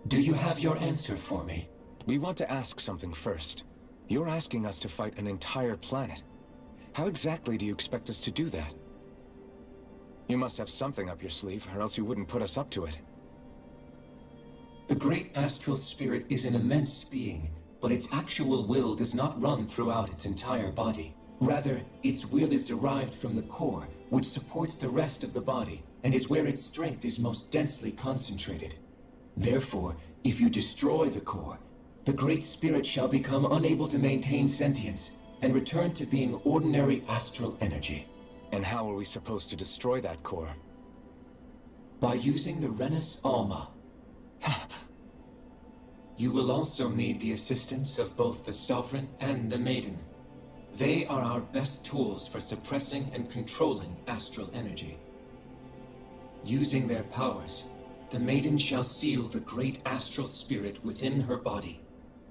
Do you have your answer for me? We want to ask something first. You're asking us to fight an entire planet. How exactly do you expect us to do that? You must have something up your sleeve, or else you wouldn't put us up to it. The great astral spirit is an immense being, but its actual will does not run throughout its entire body. Rather, its will is derived from the core, which supports the rest of the body, and is where its strength is most densely concentrated. Therefore, if you destroy the core, the Great Spirit shall become unable to maintain sentience, and return to being ordinary astral energy. And how are we supposed to destroy that core? By using the Renus Alma. You will also need the assistance of both the Sovereign and the Maiden. They are our best tools for suppressing and controlling astral energy. Using their powers, the Maiden shall seal the great astral spirit within her body,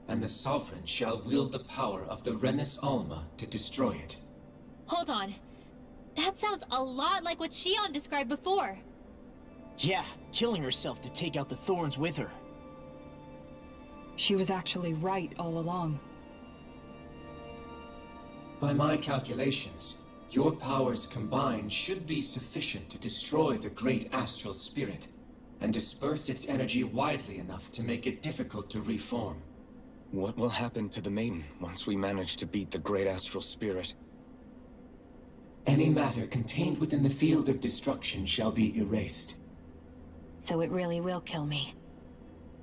and the Sovereign shall wield the power of the Renus Alma to destroy it. Hold on. That sounds a lot like what Shion described before. Yeah, killing herself to take out the thorns with her. She was actually right all along. By my calculations, your powers combined should be sufficient to destroy the great astral spirit, and disperse its energy widely enough to make it difficult to reform. What will happen to the Maiden once we manage to beat the great astral spirit? Any matter contained within the field of destruction shall be erased. So it really will kill me.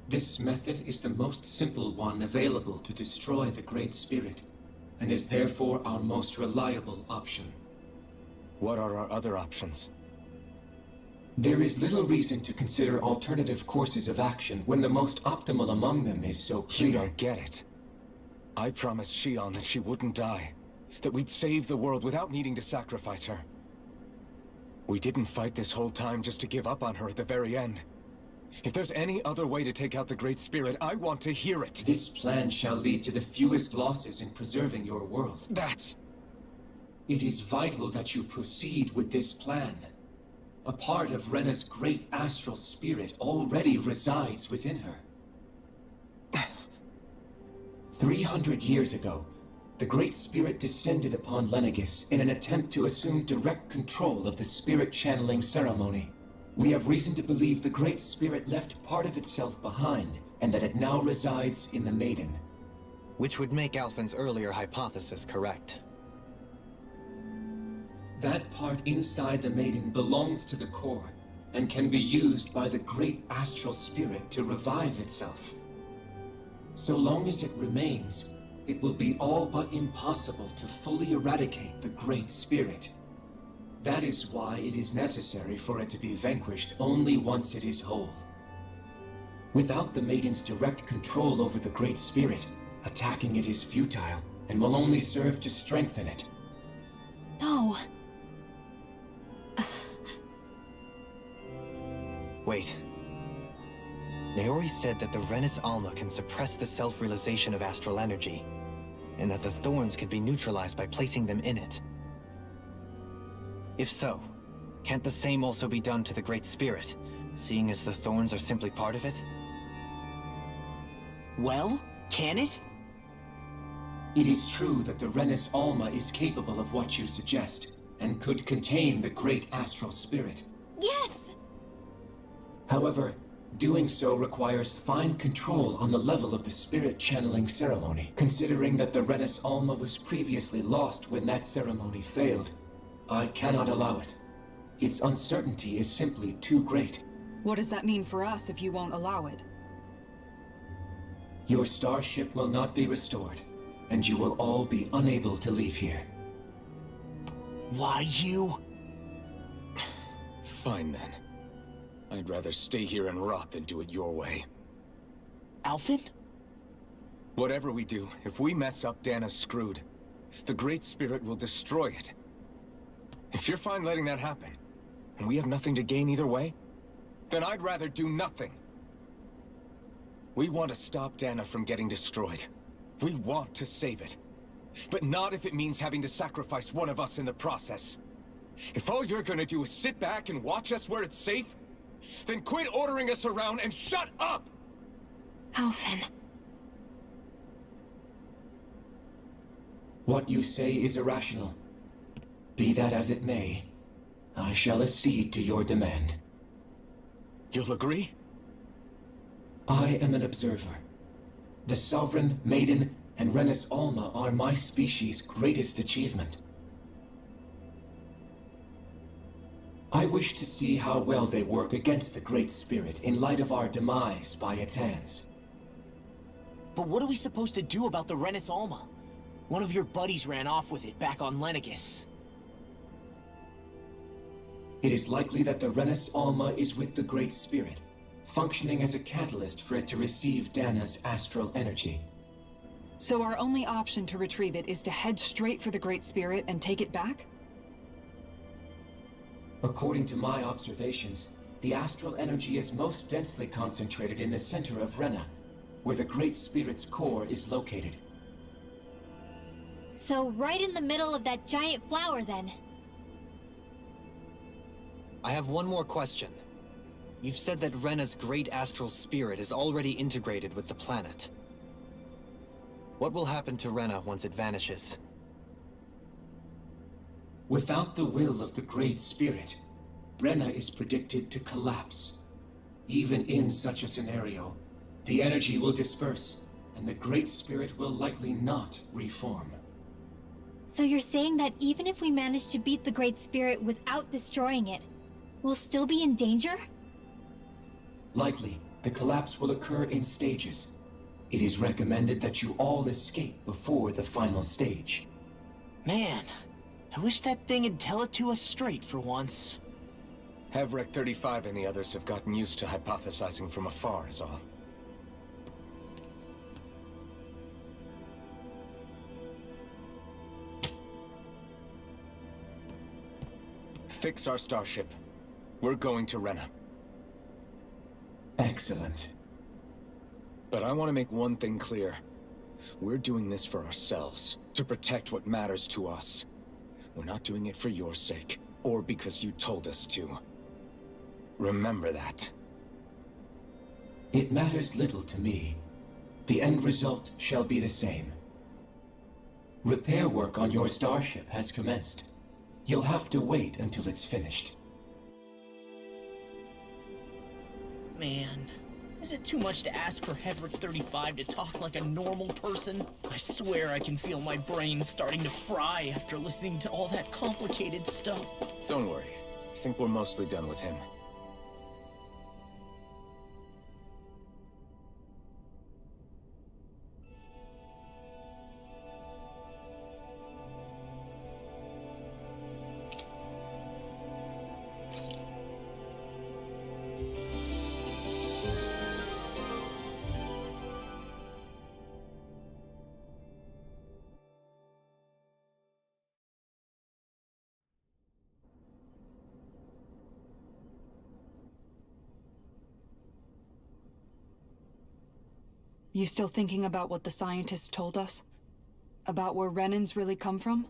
This method is the most simple one available to destroy the Great Spirit, and is therefore our most reliable option. What are our other options? There is little reason to consider alternative courses of action when the most optimal among them is so clear. You don't get it. I promised Shion that she wouldn't die, that we'd save the world without needing to sacrifice her. We didn't fight this whole time just to give up on her at the very end. If there's any other way to take out the Great Spirit, I want to hear it. This plan shall lead to the fewest losses in preserving your world. That's... It is vital that you proceed with this plan. A part of Rena's great astral spirit already resides within her. 300 years ago, the Great Spirit descended upon Lenegis in an attempt to assume direct control of the spirit channeling ceremony. We have reason to believe the Great Spirit left part of itself behind, and that it now resides in the Maiden. Which would make Alphen's earlier hypothesis correct. That part inside the Maiden belongs to the core, and can be used by the great astral spirit to revive itself. So long as it remains, it will be all but impossible to fully eradicate the Great Spirit. That is why it is necessary for it to be vanquished only once it is whole. Without the Maiden's direct control over the Great Spirit, attacking it is futile, and will only serve to strengthen it. No. Wait. Naori said that the Renus Alma can suppress the self-realization of astral energy, and that the thorns could be neutralized by placing them in it. If so, can't the same also be done to the Great Spirit, seeing as the thorns are simply part of it? Well, can it? It is true that the Renus Alma is capable of what you suggest, and could contain the great astral spirit. Yes! However, doing so requires fine control on the level of the spirit channeling ceremony. Considering that the Renus Alma was previously lost when that ceremony failed, I cannot allow it. Its uncertainty is simply too great. What does that mean for us if you won't allow it? Your starship will not be restored, and you will all be unable to leave here. Why you? Fine then. I'd rather stay here and rot than do it your way. Alphen? Whatever we do, if we mess up, Dana's screwed. The Great Spirit will destroy it. If you're fine letting that happen, and we have nothing to gain either way, then I'd rather do nothing. We want to stop Dana from getting destroyed. We want to save it. But not if it means having to sacrifice one of us in the process. If all you're gonna do is sit back and watch us where it's safe, then quit ordering us around and shut up! Alphen. What you say is irrational. Be that as it may, I shall accede to your demand. You'll agree? I am an observer. The Sovereign, Maiden, and Renis Alma are my species' greatest achievement. I wish to see how well they work against the Great Spirit in light of our demise by its hands. But what are we supposed to do about the Renis Alma? One of your buddies ran off with it back on Lenegis. It is likely that the Renis Alma is with the Great Spirit, functioning as a catalyst for it to receive Dana's astral energy. So our only option to retrieve it is to head straight for the Great Spirit and take it back? According to my observations, the astral energy is most densely concentrated in the center of Rena, where the Great Spirit's core is located. So right in the middle of that giant flower, then. I have one more question. You've said that Rena's great astral spirit is already integrated with the planet. What will happen to Rena once it vanishes? Without the will of the Great Spirit, Rena is predicted to collapse. Even in such a scenario, the energy will disperse, and the Great Spirit will likely not reform. So you're saying that even if we manage to beat the Great Spirit without destroying it, we'll still be in danger? Likely, the collapse will occur in stages. It is recommended that you all escape before the final stage. Man, I wish that thing would tell it to us straight for once. Hevrek 35 and the others have gotten used to hypothesizing from afar is all. Fix our starship. We're going to Rena. Excellent. But I want to make one thing clear. We're doing this for ourselves, to protect what matters to us. We're not doing it for your sake, or because you told us to. Remember that. It matters little to me. The end result shall be the same. Repair work on your starship has commenced. You'll have to wait until it's finished. Man, is it too much to ask for Hevrek 35 to talk like a normal person? I swear I can feel my brain starting to fry after listening to all that complicated stuff. Don't worry. I think we're mostly done with him. You still thinking about what the scientists told us? About where Renans really come from?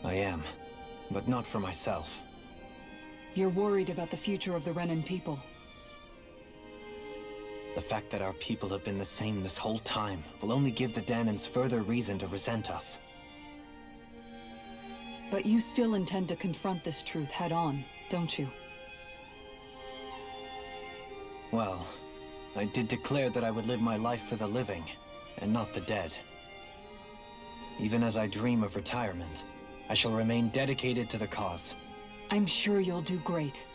I am, but not for myself. You're worried about the future of the Renan people. The fact that our people have been the same this whole time will only give the Danans further reason to resent us. But you still intend to confront this truth head-on, don't you? Well, I did declare that I would live my life for the living, and not the dead. Even as I dream of retirement, I shall remain dedicated to the cause. I'm sure you'll do great.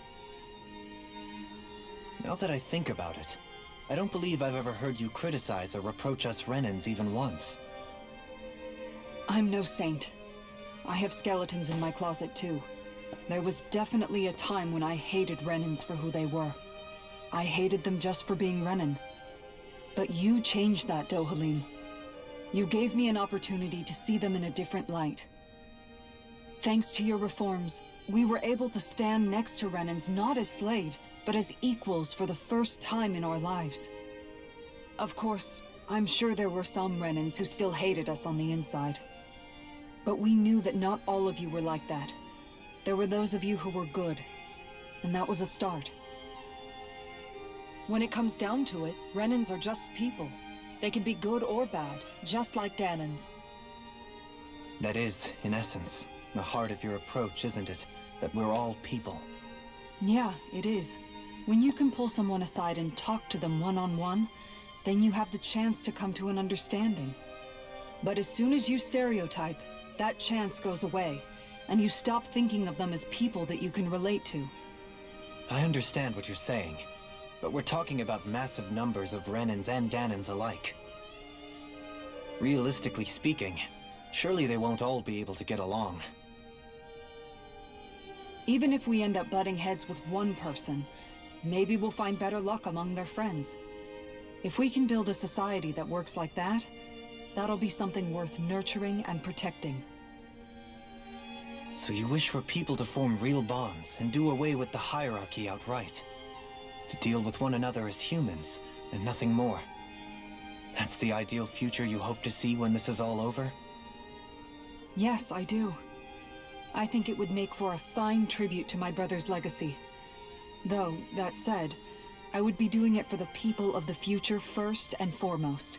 Now that I think about it, I don't believe I've ever heard you criticize or reproach us Renans even once. I'm no saint. I have skeletons in my closet too. There was definitely a time when I hated Renans for who they were. I hated them just for being Renan. But you changed that, Dohalim. You gave me an opportunity to see them in a different light. Thanks to your reforms, we were able to stand next to Renans not as slaves, but as equals for the first time in our lives. Of course, I'm sure there were some Renans who still hated us on the inside. But we knew that not all of you were like that. There were those of you who were good, and that was a start. When it comes down to it, Renans are just people. They can be good or bad, just like Dahnans. That is, in essence, the heart of your approach, isn't it? That we're all people. Yeah, it is. When you can pull someone aside and talk to them one-on-one, then you have the chance to come to an understanding. But as soon as you stereotype, that chance goes away, and you stop thinking of them as people that you can relate to. I understand what you're saying, but we're talking about massive numbers of Renans and Dahnans alike. Realistically speaking, surely they won't all be able to get along. Even if we end up butting heads with one person, maybe we'll find better luck among their friends. If we can build a society that works like that, that'll be something worth nurturing and protecting. So you wish for people to form real bonds and do away with the hierarchy outright? To deal with one another as humans, and nothing more? That's the ideal future you hope to see when this is all over? Yes, I do. I think it would make for a fine tribute to my brother's legacy. Though, that said, I would be doing it for the people of the future first and foremost.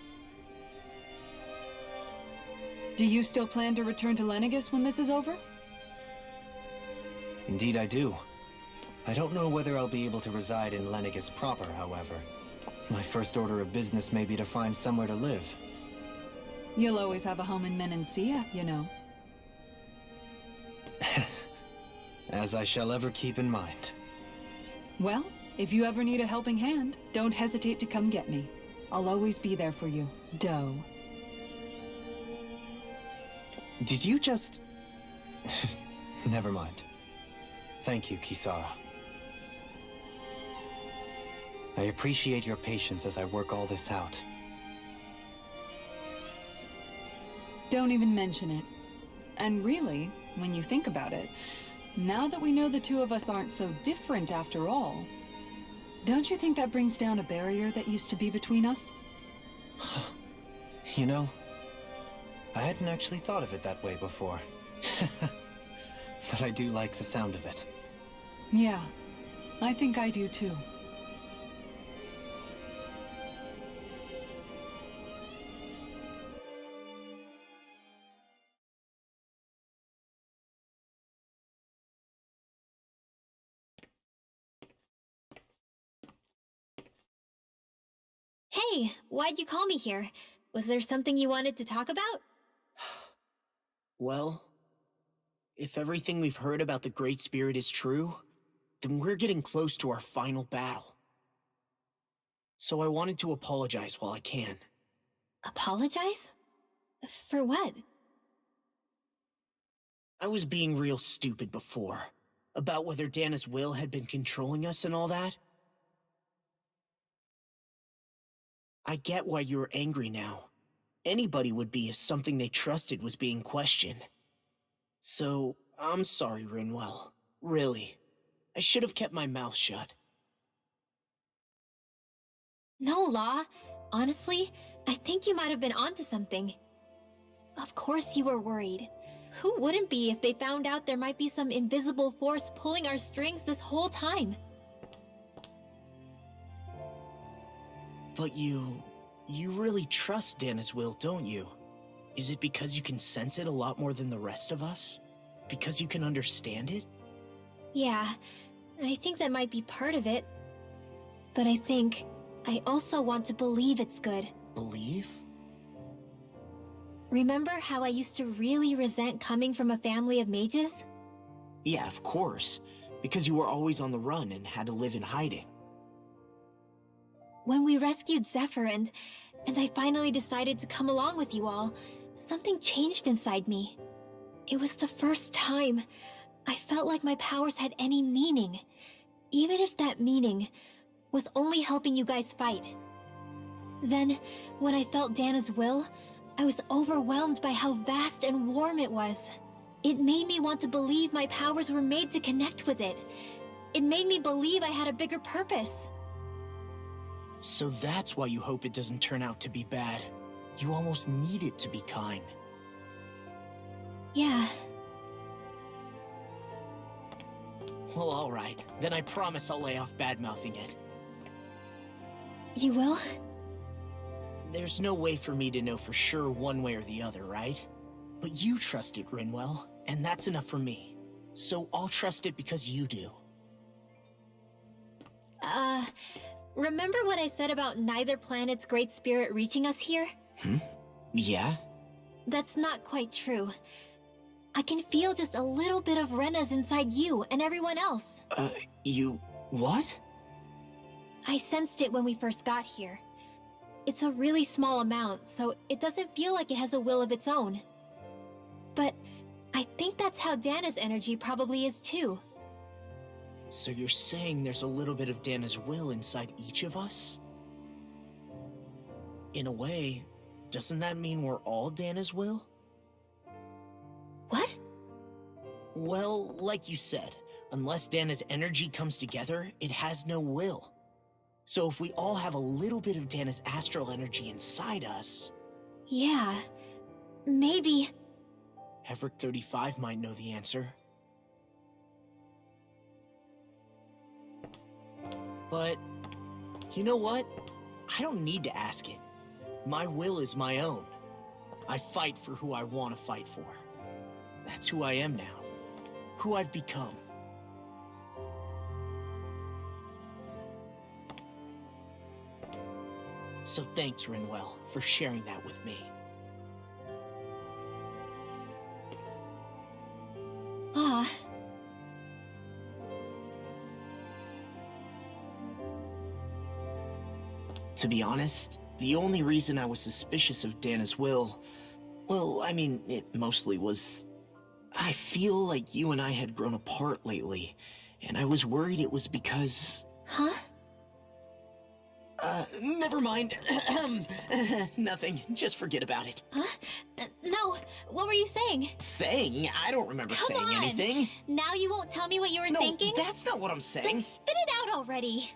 Do you still plan to return to Lenegis when this is over? Indeed I do. I don't know whether I'll be able to reside in Lenegis proper, however. My first order of business may be to find somewhere to live. You'll always have a home in Menancia, you know. As I shall ever keep in mind. Well, if you ever need a helping hand, don't hesitate to come get me. I'll always be there for you, Doe. Did you just... Never mind. Thank you, Kisara. I appreciate your patience as I work all this out. Don't even mention it. And really, when you think about it, now that we know the two of us aren't so different after all, don't you think that brings down a barrier that used to be between us? You know, I hadn't actually thought of it that way before. But I do like the sound of it. Yeah, I think I do too. Hey, why'd you call me here? Was there something you wanted to talk about? Well, if everything we've heard about the Great Spirit is true, then we're getting close to our final battle. So I wanted to apologize while I can. Apologize? For what? I was being real stupid before, about whether Dana's will had been controlling us and all that. I get why you're angry now. Anybody would be if something they trusted was being questioned. So, I'm sorry, Rinwell. Really. I should have kept my mouth shut. No, Law. Honestly, I think you might have been onto something. Of course you were worried. Who wouldn't be if they found out there might be some invisible force pulling our strings this whole time? But you really trust Dana's will, don't you? Is it because you can sense it a lot more than the rest of us? Because you can understand it? Yeah, I think that might be part of it. But I think I also want to believe it's good. Believe? Remember how I used to really resent coming from a family of mages? Yeah, of course. Because you were always on the run and had to live in hiding. When we rescued Zephyr and I finally decided to come along with you all, something changed inside me. It was the first time I felt like my powers had any meaning, even if that meaning was only helping you guys fight. Then, when I felt Dana's will, I was overwhelmed by how vast and warm it was. It made me want to believe my powers were made to connect with it. It made me believe I had a bigger purpose. So that's why you hope it doesn't turn out to be bad. You almost need it to be kind. Yeah. Well, alright. Then I promise I'll lay off bad-mouthing it. You will? There's no way for me to know for sure one way or the other, right? But you trust it, Rinwell, and that's enough for me. So I'll trust it because you do. Remember what I said about neither planet's great spirit reaching us here? Yeah? That's not quite true. I can feel just a little bit of Rena's inside you and everyone else. You... what? I sensed it when we first got here. It's a really small amount, so it doesn't feel like it has a will of its own. But I think that's how Dana's energy probably is too. So you're saying there's a little bit of Dana's will inside each of us? In a way, doesn't that mean we're all Dana's will? What? Well, like you said, unless Dana's energy comes together, it has no will. So if we all have a little bit of Dana's astral energy inside us... Yeah, maybe... Heverick 35 might know the answer. But, you know what? I don't need to ask it. My will is my own. I fight for who I want to fight for. That's who I am now. Who I've become. So thanks, Rinwell, for sharing that with me. Ah. To be honest, the only reason I was suspicious of Dana's will... well, I mean, it mostly was... I feel like you and I had grown apart lately, and I was worried it was because... Huh? Never mind. Nothing. Just forget about it. Huh? No, what were you saying? Saying? I don't remember Come saying on. anything. Now you won't tell me what you were No, thinking? that's not what I'm saying. Then spit it out already.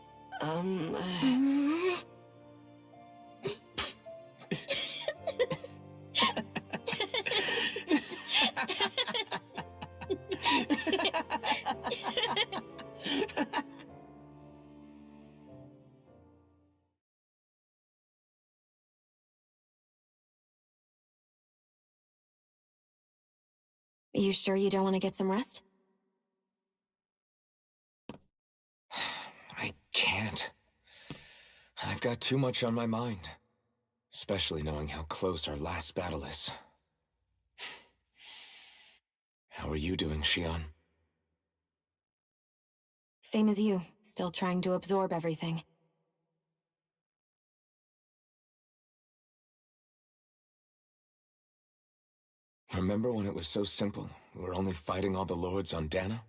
You sure you don't want to get some rest? I can't. I've got too much on my mind. Especially knowing how close our last battle is. How are you doing, Xion? Same as you, still trying to absorb everything. Remember when it was so simple? We were only fighting all the lords on Dana?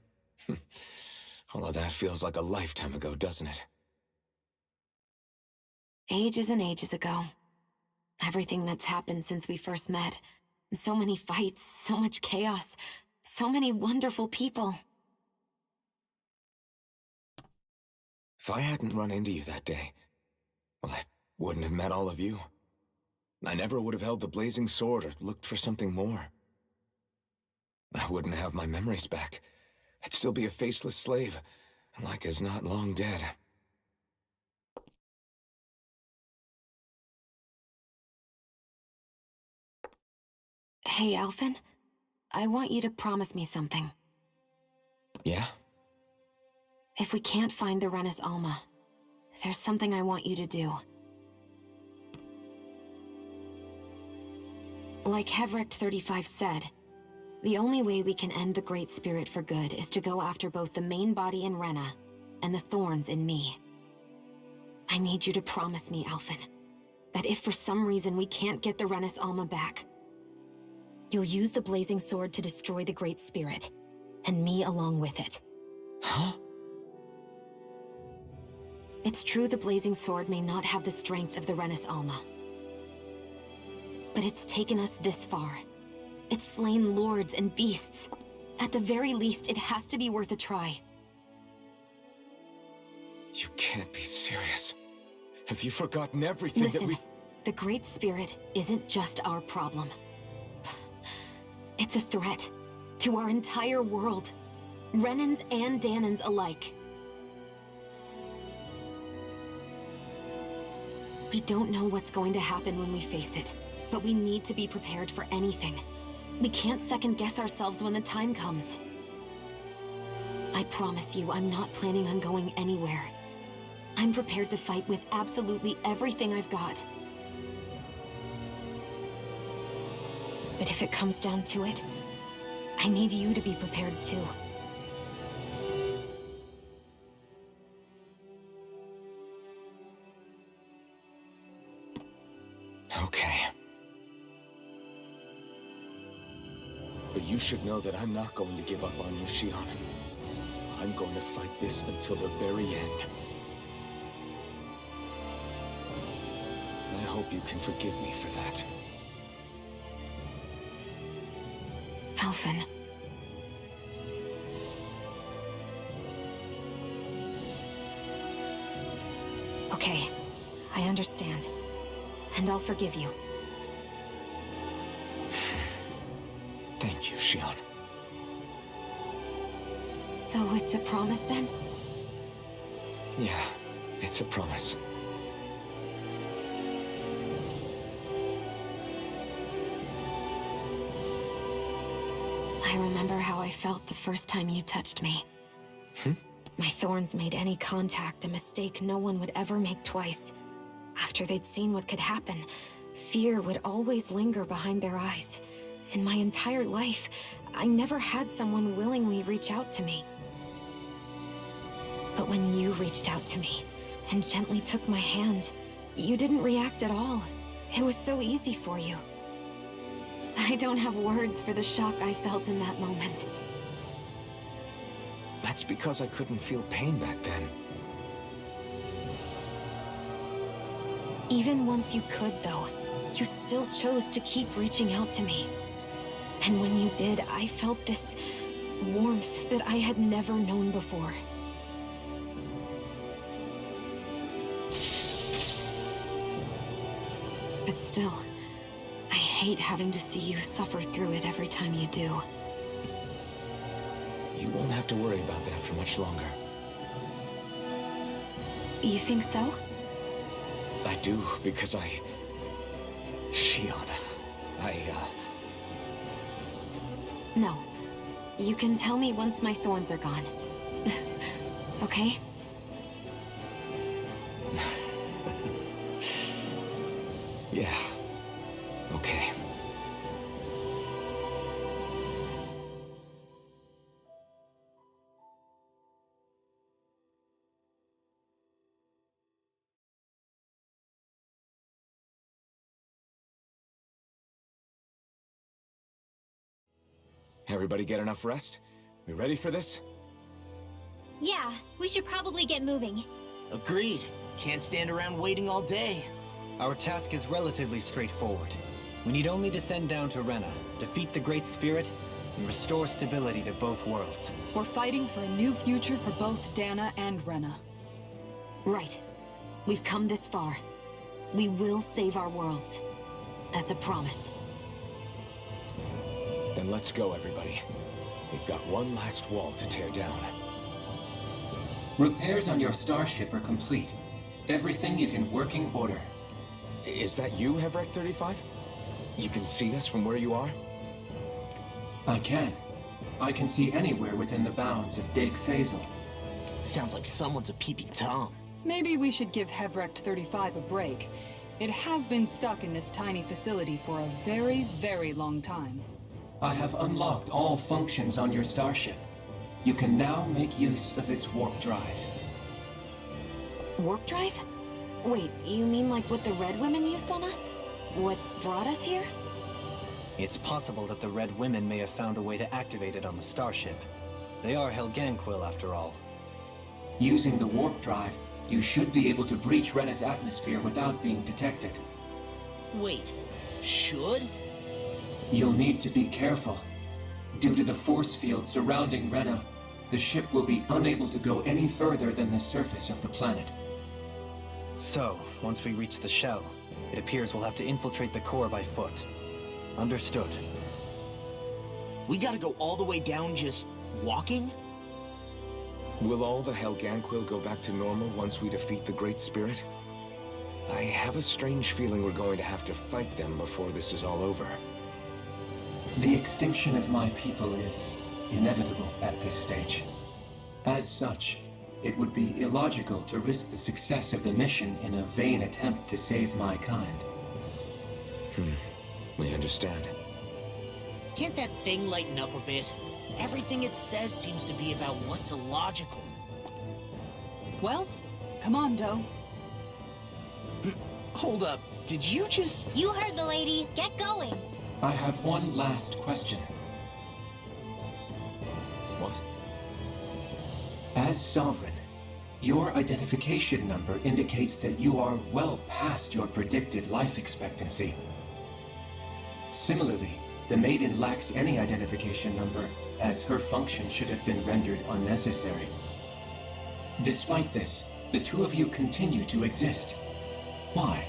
Although that feels like a lifetime ago, doesn't it? Ages and ages ago. Everything that's happened since we first met. So many fights, so much chaos, so many wonderful people. If I hadn't run into you that day, well, I wouldn't have met all of you. I never would have held the blazing sword or looked for something more. I wouldn't have my memories back. I'd still be a faceless slave, like as not long dead. Hey, Alphen. I want you to promise me something. Yeah? If we can't find the Renis Alma, there's something I want you to do. Like Heverick 35 said, the only way we can end the Great Spirit for good is to go after both the main body in Rena and the thorns in me. I need you to promise me, Alphen, that if for some reason we can't get the Renis Alma back, you'll use the Blazing Sword to destroy the Great Spirit, and me along with it. Huh? It's true the Blazing Sword may not have the strength of the Renis Alma. But it's taken us this far. It's slain lords and beasts. At the very least, it has to be worth a try. You can't be serious. Have you forgotten everything that Listen, we've... the Great Spirit isn't just our problem. It's a threat to our entire world. Renans and Danans alike. We don't know what's going to happen when we face it, but we need to be prepared for anything. We can't second-guess ourselves when the time comes. I promise you, I'm not planning on going anywhere. I'm prepared to fight with absolutely everything I've got. But if it comes down to it, I need you to be prepared too. Okay. But you should know that I'm not going to give up on you, Shion. I'm going to fight this until the very end. I hope you can forgive me for that. Alphen. Okay, I understand. And I'll forgive you. Thank you, Shion. So it's a promise then? Yeah, it's a promise. I remember how I felt the first time you touched me. My thorns made any contact a mistake no one would ever make twice. After they'd seen what could happen, fear would always linger behind their eyes. In my entire life, I never had someone willingly reach out to me. But when you reached out to me and gently took my hand, you didn't react at all. It was so easy for you. I don't have words for the shock I felt in that moment. That's because I couldn't feel pain back then. Even once you could, though, you still chose to keep reaching out to me. And when you did, I felt this warmth that I had never known before. But still, I hate having to see you suffer through it every time you do. You won't have to worry about that for much longer. You think so? I do, because Shion, No. You can tell me once my thorns are gone. Okay? Yeah. Okay. Everybody get enough rest? We ready for this? Yeah, we should probably get moving. Agreed. Can't stand around waiting all day. Our task is relatively straightforward. We need only descend down to Rena, defeat the Great Spirit, and restore stability to both worlds. We're fighting for a new future for both Dana and Rena. Right. We've come this far. We will save our worlds. That's a promise. Then let's go, everybody. We've got one last wall to tear down. Repairs on your starship are complete. Everything is in working order. Is that you, Hevrek 35? You can see us from where you are? I can. I can see anywhere within the bounds of Dake Faisal. Sounds like someone's a peeping Tom. Maybe we should give Hevrect 35 a break. It has been stuck in this tiny facility for a very, very long time. I have unlocked all functions on your starship. You can now make use of its warp drive. Warp drive? Wait, you mean like what the Red Women used on us? What brought us here? It's possible that the Red Women may have found a way to activate it on the starship. They are Helganquil, after all. Using the warp drive, you should be able to breach Rena's atmosphere without being detected. Wait, should? You'll need to be careful. Due to the force field surrounding Rena, the ship will be unable to go any further than the surface of the planet. So, once we reach the shell, it appears we'll have to infiltrate the core by foot. Understood. We gotta go all the way down just walking? Will all the Helganquil go back to normal once we defeat the Great Spirit? I have a strange feeling we're going to have to fight them before this is all over. The extinction of my people is inevitable at this stage. As such, it would be illogical to risk the success of the mission in a vain attempt to save my kind. We understand. Can't that thing lighten up a bit? Everything it says seems to be about what's illogical. Well, come on, Doe. Hold up, did you just... You heard the lady. Get going. I have one last question. What? As Sovereign, your identification number indicates that you are well past your predicted life expectancy. Similarly, the Maiden lacks any identification number, as her function should have been rendered unnecessary. Despite this, the two of you continue to exist. Why?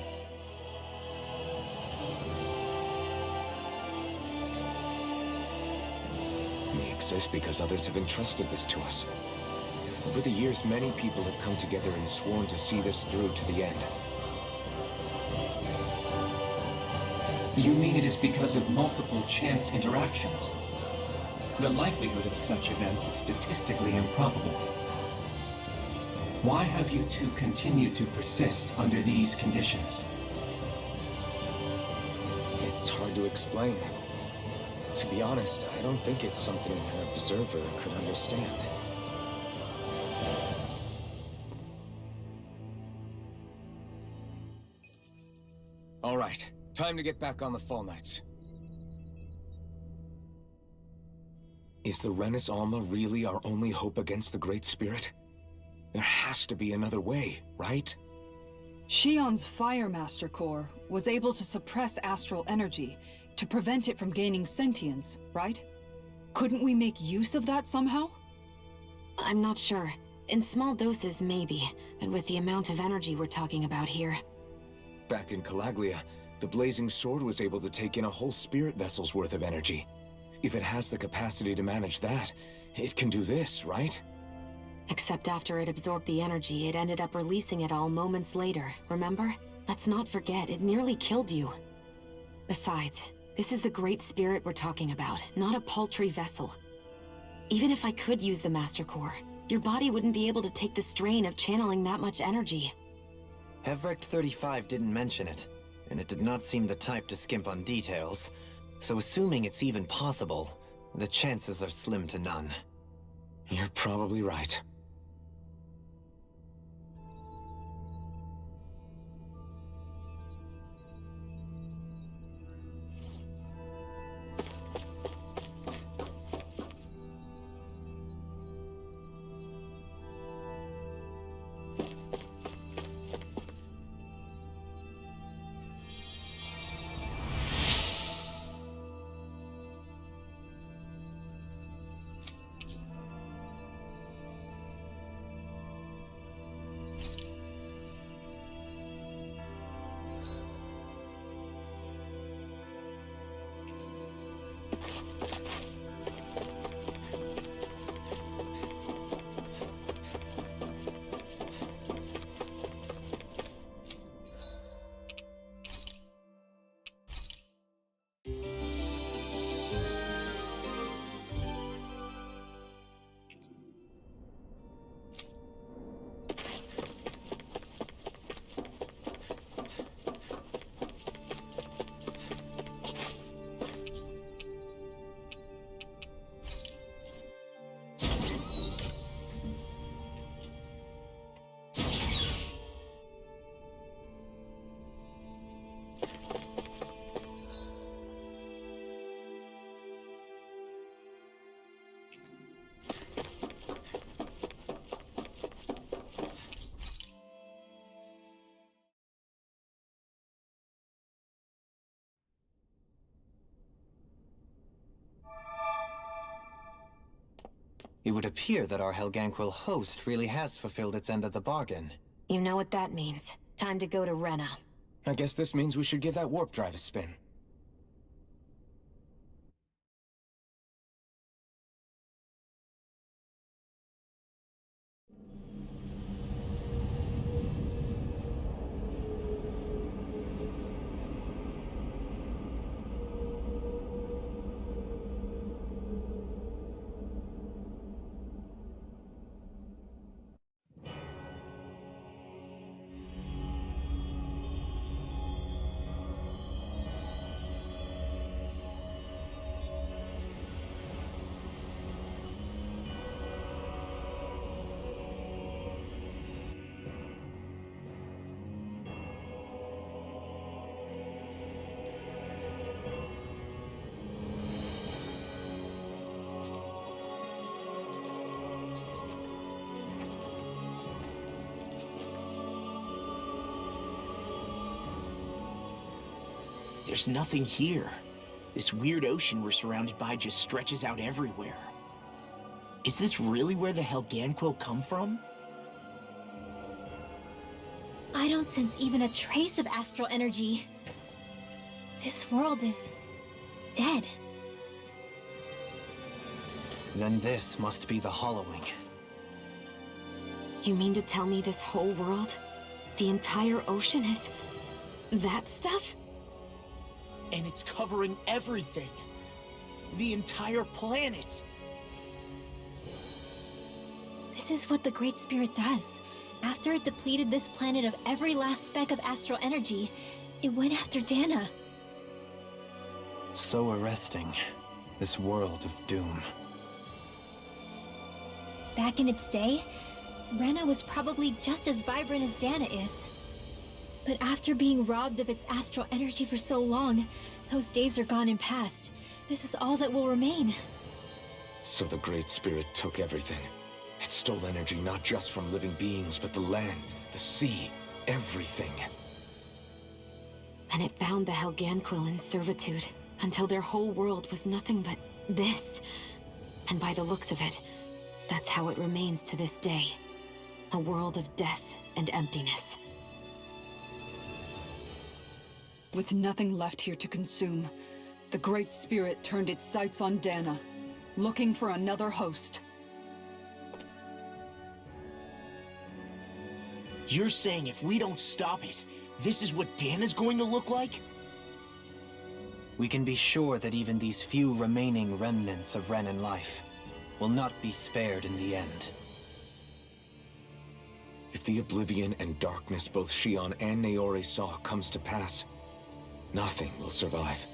We exist because others have entrusted this to us. Over the years, many people have come together and sworn to see this through to the end. You mean it is because of multiple chance interactions? The likelihood of such events is statistically improbable. Why have you two continued to persist under these conditions? It's hard to explain. To be honest, I don't think it's something an observer could understand. All right, time to get back on the Fall Knights. Is the Renis Alma really our only hope against the Great Spirit? There has to be another way, right? Shion's Fire Master Core was able to suppress astral energy to prevent it from gaining sentience, right? Couldn't we make use of that somehow? I'm not sure. In small doses, maybe, but with the amount of energy we're talking about here. Back in Calaglia, the Blazing Sword was able to take in a whole spirit vessel's worth of energy. If it has the capacity to manage that, it can do this, right? Except after it absorbed the energy, it ended up releasing it all moments later, remember? Let's not forget, it nearly killed you. Besides, this is the Great Spirit we're talking about, not a paltry vessel. Even if I could use the Master Core, your body wouldn't be able to take the strain of channeling that much energy. Hevrecht 35 didn't mention it, and it did not seem the type to skimp on details, so assuming it's even possible, the chances are slim to none. You're probably right. It would appear that our Helganquil host really has fulfilled its end of the bargain. You know what that means. Time to go to Rena. I guess this means we should give that warp drive a spin. there's nothing here. This weird ocean we're surrounded by just stretches out everywhere. Is this really where the Helganquil come from? I don't sense even a trace of astral energy. This world is dead. Then this must be the Hollowing. You mean to tell me this whole world, the entire ocean is that stuff? And it's covering everything. The entire planet. This is what the Great Spirit does. After it depleted this planet of every last speck of astral energy, it went after Dana. So arresting. This world of doom. Back in its day, Rena was probably just as vibrant as Dana is. But after being robbed of its astral energy for so long, those days are gone and past. This is all that will remain. So the Great Spirit took everything. It stole energy not just from living beings, but the land, the sea, everything. And it bound the Helganquil in servitude until their whole world was nothing but this. And by the looks of it, that's how it remains to this day. A world of death and emptiness. With nothing left here to consume, the Great Spirit turned its sights on Dana, looking for another host. You're saying if we don't stop it, this is what Dana's going to look like? We can be sure that even these few remaining remnants of Renan life will not be spared in the end. If the oblivion and darkness both Shion and Naori saw comes to pass, nothing will survive.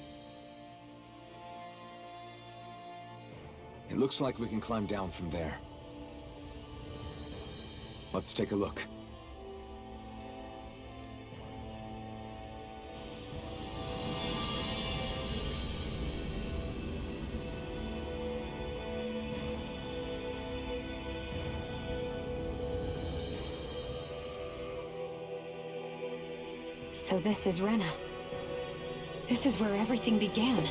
It looks like we can climb down from there. Let's take a look. So this is Rena. This is where everything began.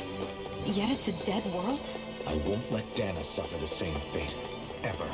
Yet it's a dead world? I won't let Dana suffer the same fate, ever.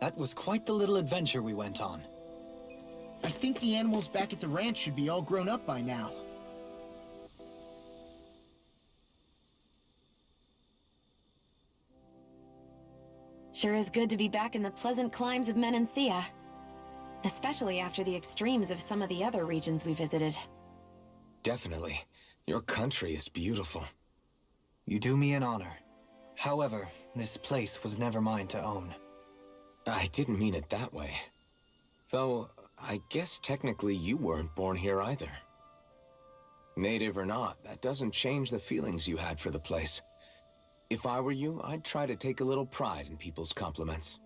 That was quite the little adventure we went on. I think the animals back at the ranch should be all grown up by now. Sure is good to be back in the pleasant climes of Menancia. Especially after the extremes of some of the other regions we visited. Definitely. Your country is beautiful. You do me an honor. However, this place was never mine to own. I didn't mean it that way. Though, I guess technically you weren't born here either. Native or not, that doesn't change the feelings you had for the place. If I were you, I'd try to take a little pride in people's compliments.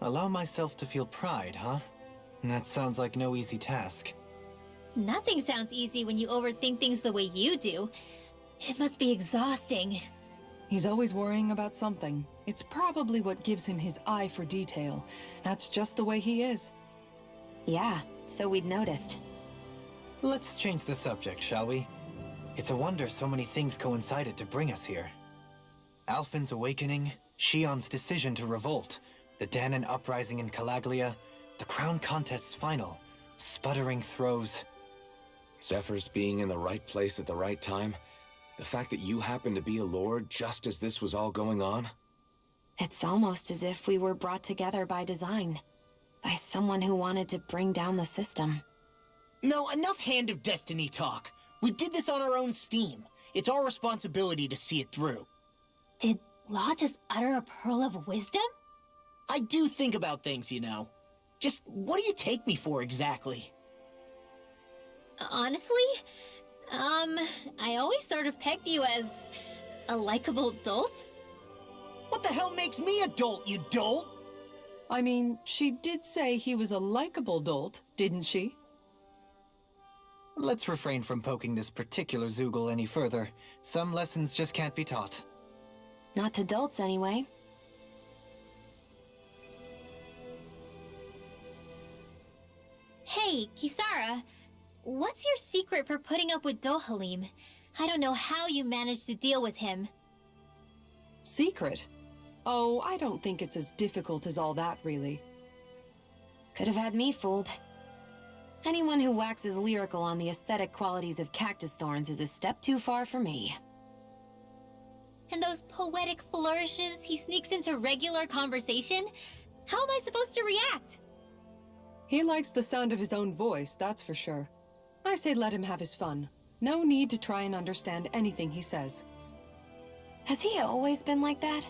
Allow myself to feel pride, huh? That sounds like no easy task. Nothing sounds easy when you overthink things the way you do. It must be exhausting. He's always worrying about something. It's probably what gives him his eye for detail. That's just the way he is. Yeah, so we'd noticed. Let's change the subject, shall we? It's a wonder so many things coincided to bring us here. Alphen's awakening, Shion's decision to revolt, the Dahnan uprising in Calaglia, the Crown Contest's final, sputtering throws. Zephyr's being in the right place at the right time. The fact that you happened to be a lord just as this was all going on. It's almost as if we were brought together by design. By someone who wanted to bring down the system. No, enough Hand of Destiny talk. We did this on our own steam. It's our responsibility to see it through. Did Law just utter a pearl of wisdom? I do think about things, you know. Just what do you take me for exactly? Honestly, I always sort of pegged you as a likable dolt. What the hell makes me a dolt, you dolt? I mean, she did say he was a likable dolt, didn't she? Let's refrain from poking this particular Zoogle any further. Some lessons just can't be taught. Not to dolts, anyway. Hey, Kisara, what's your secret for putting up with Dohalim? I don't know how you managed to deal with him. Secret? Oh, I don't think it's as difficult as all that, really. Could have had me fooled. Anyone who waxes lyrical on the aesthetic qualities of cactus thorns is a step too far for me. And those poetic flourishes he sneaks into regular conversation? How am I supposed to react? He likes the sound of his own voice, that's for sure. I say let him have his fun. No need to try and understand anything he says. Has he always been like that?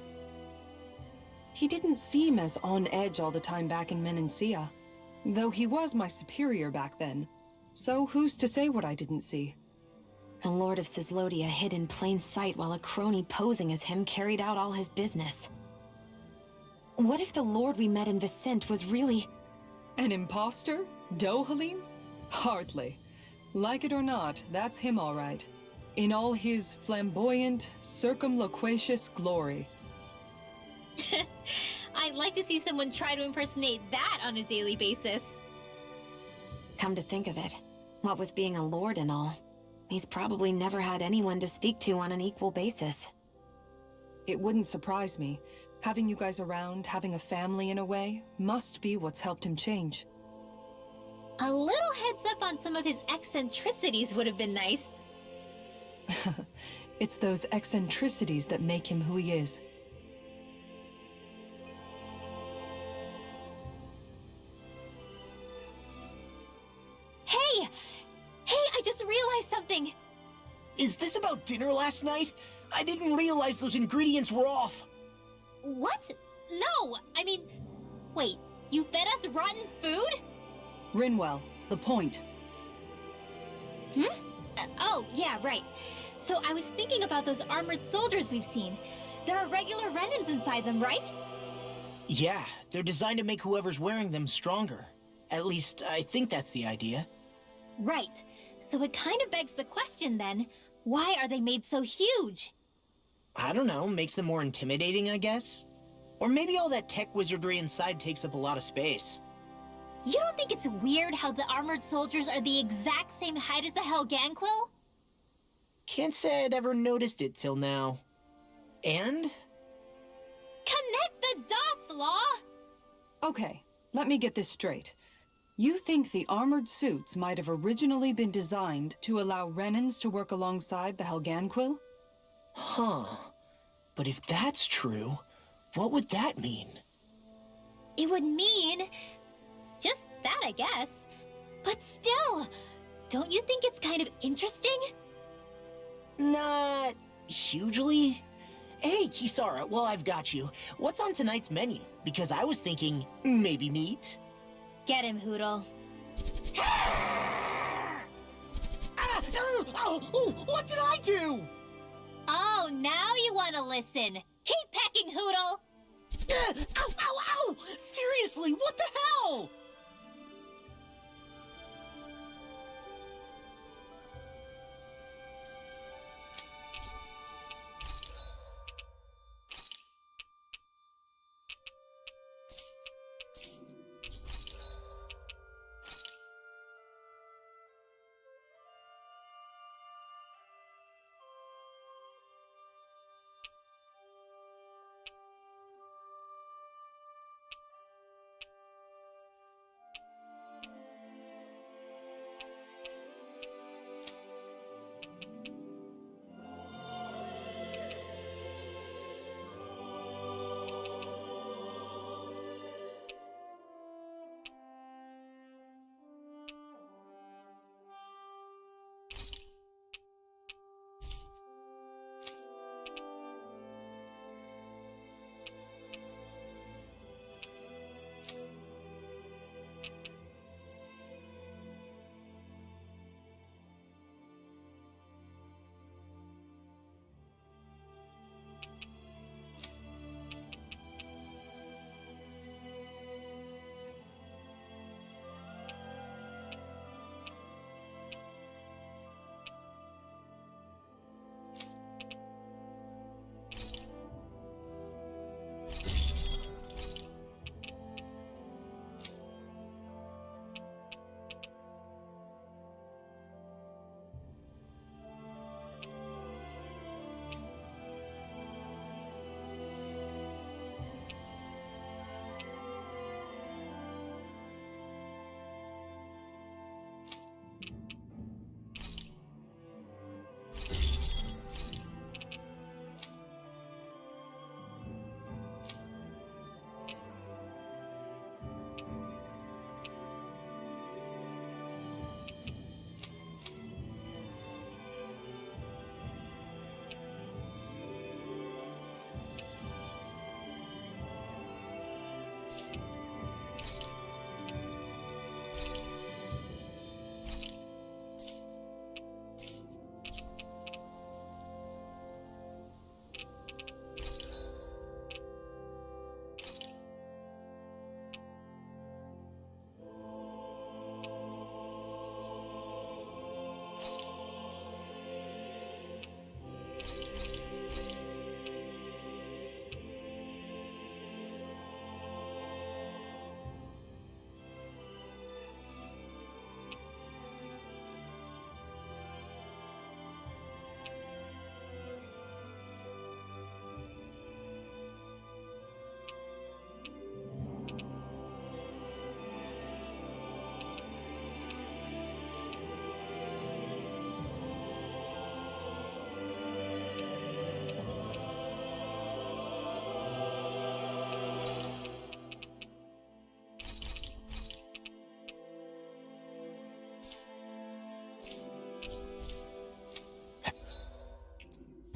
He didn't seem as on edge all the time back in Menancia. Though he was my superior back then. So who's to say what I didn't see? The Lord of Cislodia hid in plain sight while a crony posing as him carried out all his business. What if the Lord we met in Vicente was really... An imposter? Dohalim? Hardly. Like it or not, that's him all right. In all his flamboyant, circumloquacious glory. I'd like to see someone try to impersonate that on a daily basis. Come to think of it, what with being a lord and all, he's probably never had anyone to speak to on an equal basis. It wouldn't surprise me. Having you guys around, having a family in a way, must be what's helped him change. A little heads up on some of his eccentricities would have been nice. It's those eccentricities that make him who he is. Hey! Hey, I just realized something! Is this about dinner last night? I didn't realize those ingredients were off. What? No! I mean, wait, you fed us rotten food? Rinwell, the point. Oh, yeah, right. So I was thinking about those armored soldiers we've seen. There are regular Renans inside them, right? Yeah, they're designed to make whoever's wearing them stronger. At least, I think that's the idea. Right. So it kind of begs the question then, why are they made so huge? I don't know, makes them more intimidating, I guess? Or maybe all that tech wizardry inside takes up a lot of space. You don't think it's weird how the armored soldiers are the exact same height as the Helganquil? Can't say I'd ever noticed it till now. And? Connect the dots, Law! Okay, let me get this straight. You think the armored suits might have originally been designed to allow Renans to work alongside the Helganquil? Huh. But if that's true, what would that mean? It would mean... just that, I guess. But still, don't you think it's kind of interesting? Not... hugely? Hey, Kisara, well, I've got you. What's on tonight's menu? Because I was thinking, maybe meat? Get him, Hootle. What did I do? Oh, now you want to listen. Keep pecking, Hootle! Ow! Seriously, what the hell?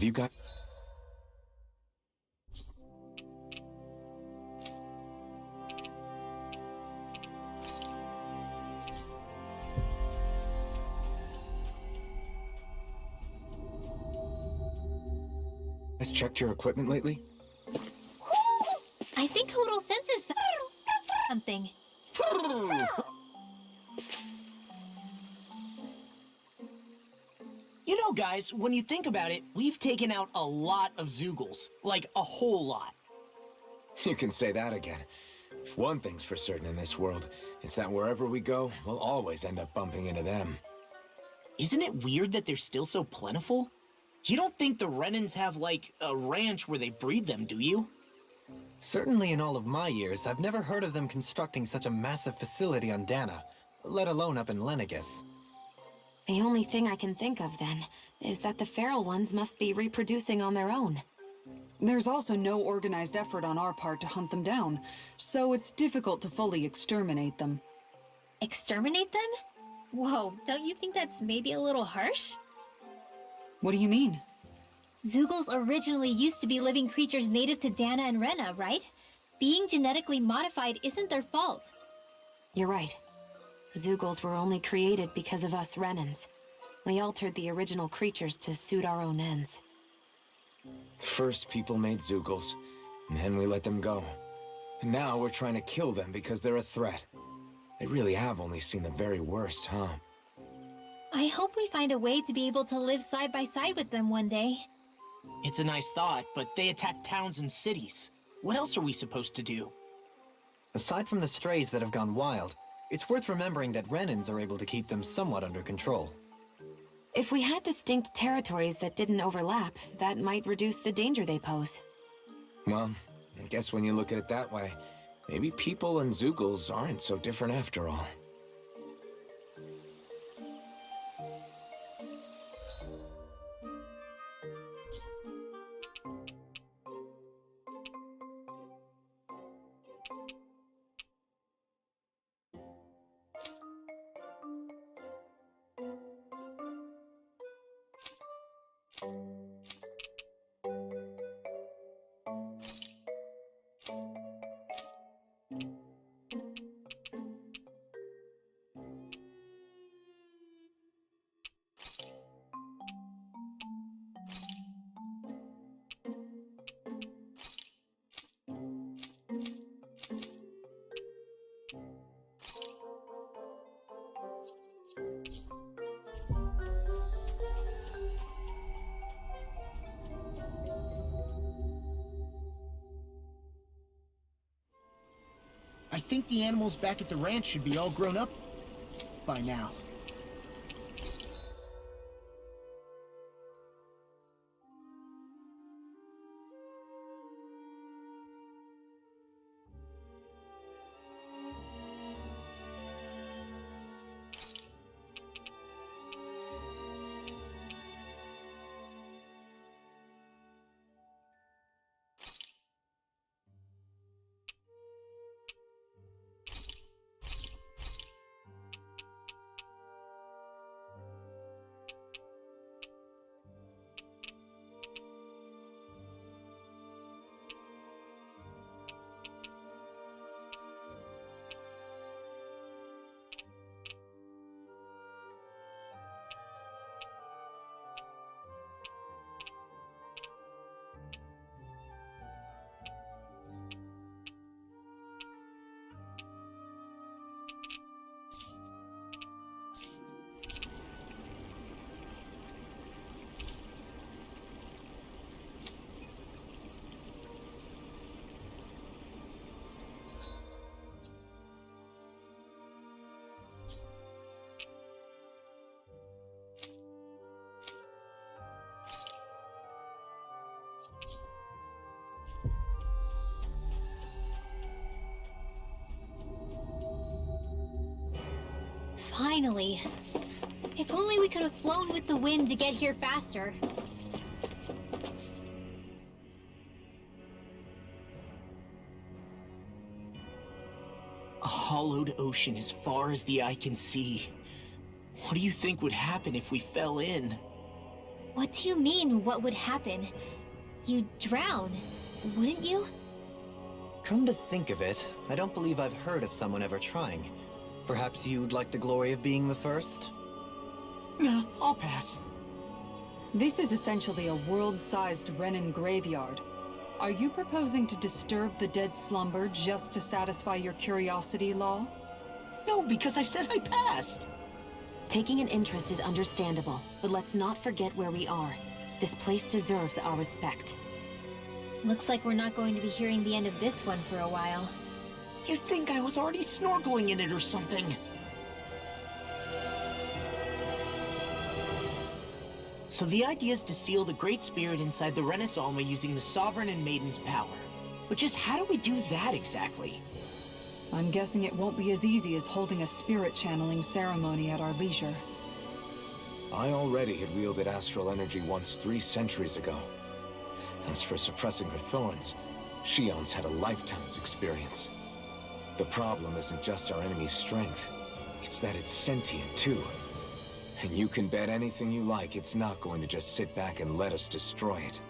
you got... Has checked your equipment lately? I think Hootle senses something. You know, guys, when you think about it, we've taken out a lot of Zeugles. Like, a whole lot. You can say that again. If one thing's for certain in this world, it's that wherever we go, we'll always end up bumping into them. Isn't it weird that they're still so plentiful? You don't think the Renans have, like, a ranch where they breed them, do you? Certainly in all of my years, I've never heard of them constructing such a massive facility on Dana, let alone up in Lenegis. The only thing I can think of, then, is that the feral ones must be reproducing on their own. There's also no organized effort on our part to hunt them down, so it's difficult to fully exterminate them. Exterminate them? Whoa, don't you think that's maybe a little harsh? What do you mean? Zeugles originally used to be living creatures native to Dana and Rena, right? Being genetically modified isn't their fault. You're right. Zeugles were only created because of us Renans. We altered the original creatures to suit our own ends. First, people made Zeugles, and then we let them go. And now we're trying to kill them because they're a threat. They really have only seen the very worst, huh? I hope we find a way to be able to live side by side with them one day. It's a nice thought, but they attack towns and cities. What else are we supposed to do? Aside from the strays that have gone wild, it's worth remembering that Renans are able to keep them somewhat under control. If we had distinct territories that didn't overlap, that might reduce the danger they pose. Well, I guess when you look at it that way, maybe people and Zeugles aren't so different after all. I think the animals back at the ranch should be all grown up by now. Finally. If only we could have flown with the wind to get here faster. A hollowed ocean as far as the eye can see. What do you think would happen if we fell in? What do you mean, what would happen? You'd drown, wouldn't you? Come to think of it, I don't believe I've heard of someone ever trying. Perhaps you'd like the glory of being the first? Nah, I'll pass. This is essentially a world-sized Renin graveyard. Are you proposing to disturb the dead slumber just to satisfy your curiosity, Law? No, because I said I passed. Taking an interest is understandable, but let's not forget where we are. This place deserves our respect. Looks like we're not going to be hearing the end of this one for a while. You'd think I was already snorkeling in it or something. So the idea is to seal the Great Spirit inside the Renis Alma using the Sovereign and Maiden's power. But just how do we do that exactly? I'm guessing it won't be as easy as holding a spirit channeling ceremony at our leisure. I already had wielded astral energy once 3 centuries ago. As for suppressing her thorns, Shion's had a lifetime's experience. The problem isn't just our enemy's strength, it's that it's sentient too. And you can bet anything you like it's not going to just sit back and let us destroy it.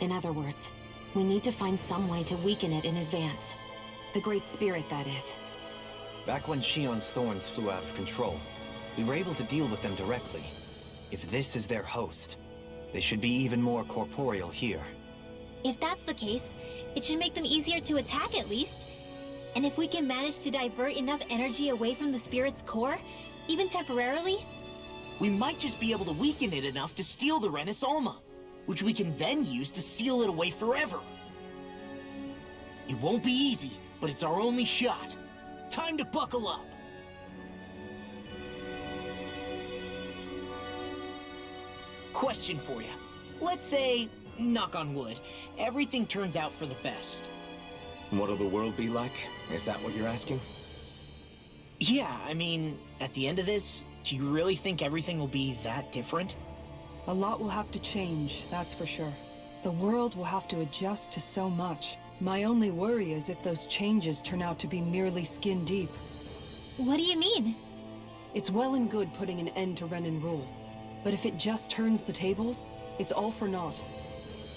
In other words, we need to find some way to weaken it in advance. The Great Spirit, that is. Back when Shion's thorns flew out of control, we were able to deal with them directly. If this is their host, they should be even more corporeal here. If that's the case, it should make them easier to attack at least. And if we can manage to divert enough energy away from the spirit's core, even temporarily, We might just be able to weaken it enough to steal the Renis Alma, which we can then use to seal it away forever. It won't be easy, but it's our only shot. Time to buckle up. Question for you. Let's say, knock on wood, everything turns out for the best. What'll the world be like? Is that what you're asking? Yeah, I mean, at the end of this, do you really think everything will be that different? A lot will have to change, that's for sure. The world will have to adjust to so much. My only worry is if those changes turn out to be merely skin deep. what do you mean? It's well and good putting an end to Renin rule, but if it just turns the tables, it's all for naught.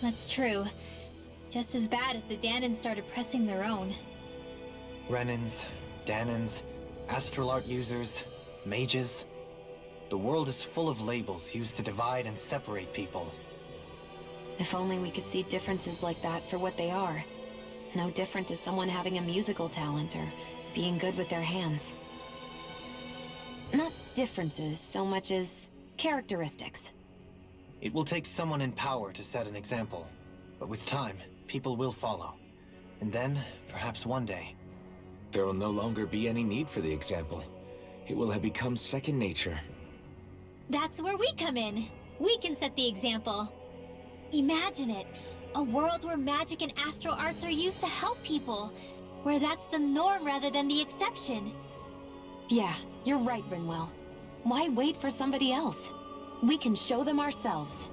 That's true. Just as bad if the Danans started pressing their own. Renins, Danans, astral art users, mages. The world is full of labels used to divide and separate people. If only we could see differences like that for what they are. No different to someone having a musical talent or being good with their hands. Not differences so much as characteristics. It will take someone in power to set an example, but with time, people will follow. And then, perhaps one day, There will no longer be any need for the example. It will have become second nature. That's where we come in. We can set the example. Imagine it. A world where magic and astral arts are used to help people. Where that's the norm rather than the exception. Yeah, you're right, Rinwell. Why wait for somebody else? We can show them ourselves.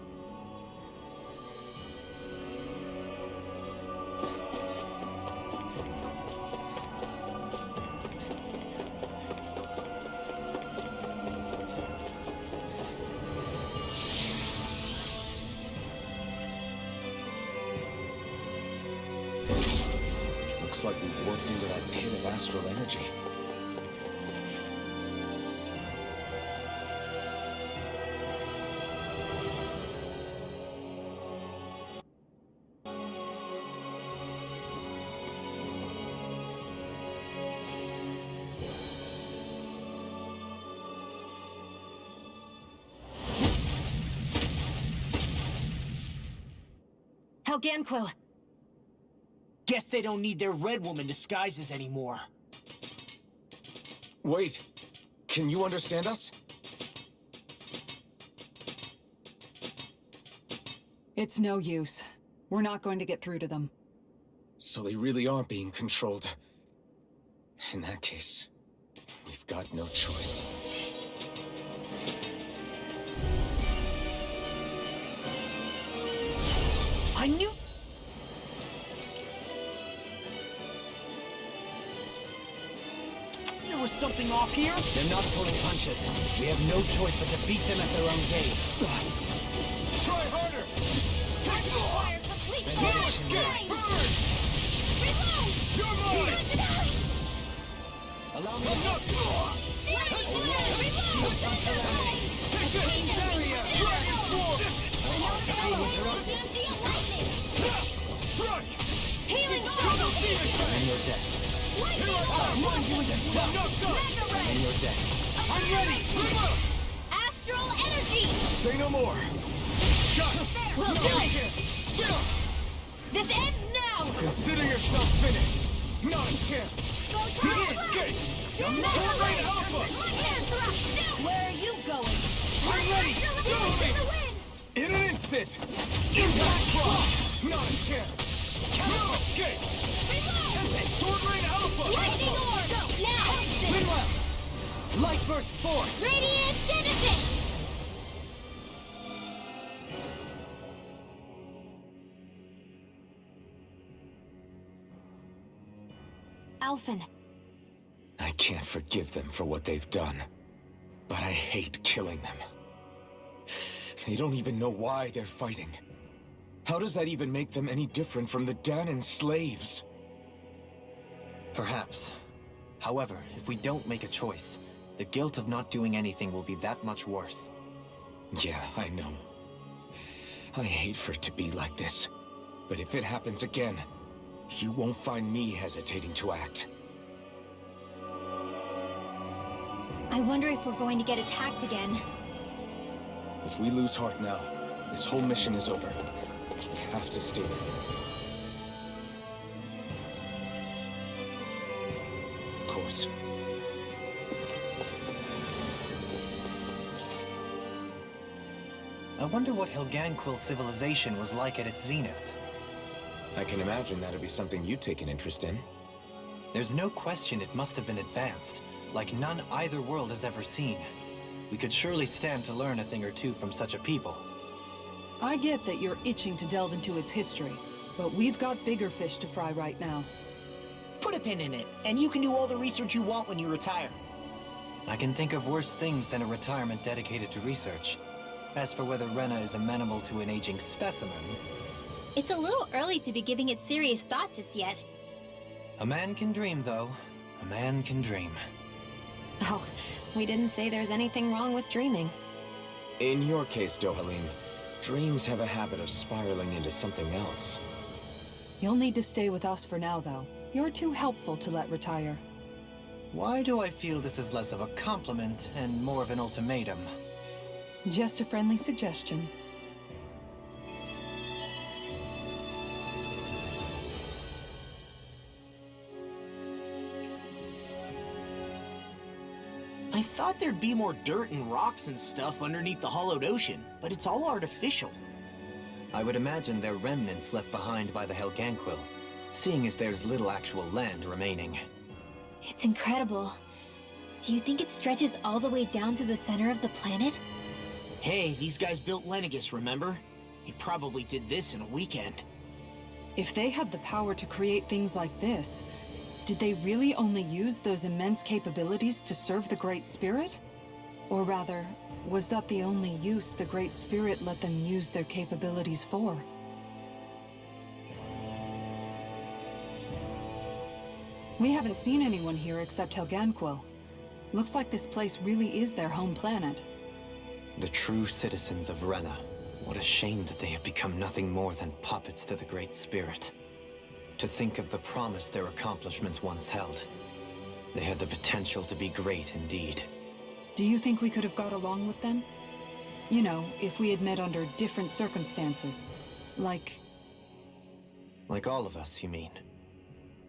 Looks like we've worked into that pit of astral energy. Helganquil! Guess they don't need their Red Woman disguises anymore. Wait, can you understand us? It's no use. We're not going to get through to them. So they really are being controlled. In that case, we've got no choice. I knew... There was something off here? they're not pulling punches. We have no choice but to beat them at their own game. Try harder! Fire complete! Escape! Burn! Reload! You're mine! Allow me Enough! Take this! Dragon Sword! Strike! Healing Double Demon in Blade! your death. Here I come! Knocked up! In your death. I'm ready! Reload! Astral energy! Say no more! Shot! We'll do it! This ends now! Consider yourself finished! Not a chance! Go No escape! Sword Rain Alpha! Where are you going? I'm ready! Double Demon! In an instant! Impact Cross! Not a chance! No escape! Sword Rain Alpha! Lightning orb! Now! Meanwhile, Light Burst 4! Radiant Citizen! Alphen, I can't forgive them for what they've done, but I hate killing them. They don't even know why they're fighting. How does that even make them any different from the Dahnan slaves? Perhaps. However, if we don't make a choice, the guilt of not doing anything will be that much worse. Yeah, I know. I hate for it to be like this. But if it happens again, you won't find me hesitating to act. I wonder if we're going to get attacked again. If we lose heart now, this whole mission is over. We have to stay there. Of course. I wonder what Helganquil civilization was like at its zenith. I can imagine that'd be something you'd take an interest in. There's no question it must have been advanced, like none either world has ever seen. We could surely stand to learn a thing or two from such a people. I get that you're itching to delve into its history, but we've got bigger fish to fry right now. Put a pin in it, and you can do all the research you want when you retire. I can think of worse things than a retirement dedicated to research. As for whether Rena is amenable to an aging specimen... It's a little early to be giving it serious thought just yet. A man can dream, though. A man can dream. oh, we didn't say there's anything wrong with dreaming. In your case, Dohalim, dreams have a habit of spiraling into something else. You'll need to stay with us for now, though. You're too helpful to let retire. Why do I feel this is less of a compliment and more of an ultimatum? Just a friendly suggestion. I thought there'd be more dirt and rocks and stuff underneath the hollowed ocean, but it's all artificial. I would imagine they're remnants left behind by the Helganquil, seeing as there's little actual land remaining. It's incredible. Do you think it stretches all the way down to the center of the planet? Hey, these guys built Lenegis, remember? He probably did this in a weekend. If they had the power to create things like this, did they really only use those immense capabilities to serve the Great Spirit? Or rather, was that the only use the Great Spirit let them use their capabilities for? We haven't seen anyone here except Helganquil. Looks like this place really is their home planet. The true citizens of Rena. What a shame that they have become nothing more than puppets to the Great Spirit. To think of the promise their accomplishments once held. They had the potential to be great indeed. Do you think we could have got along with them? You know, if we had met under different circumstances. Like all of us, you mean?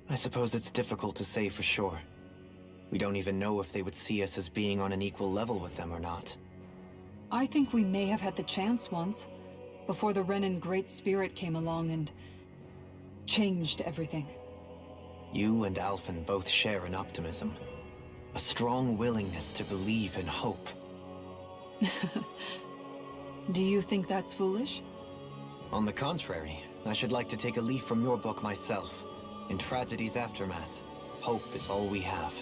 I suppose it's difficult to say for sure. We don't even know if they would see us as being on an equal level with them or not. I think we may have had the chance once, before the Renan Great Spirit came along and changed everything. You and Alphen both share an optimism. A strong willingness to believe and hope. Do you think that's foolish? On the contrary, I should like to take a leaf from your book myself. In Tragedy's Aftermath, hope is all we have.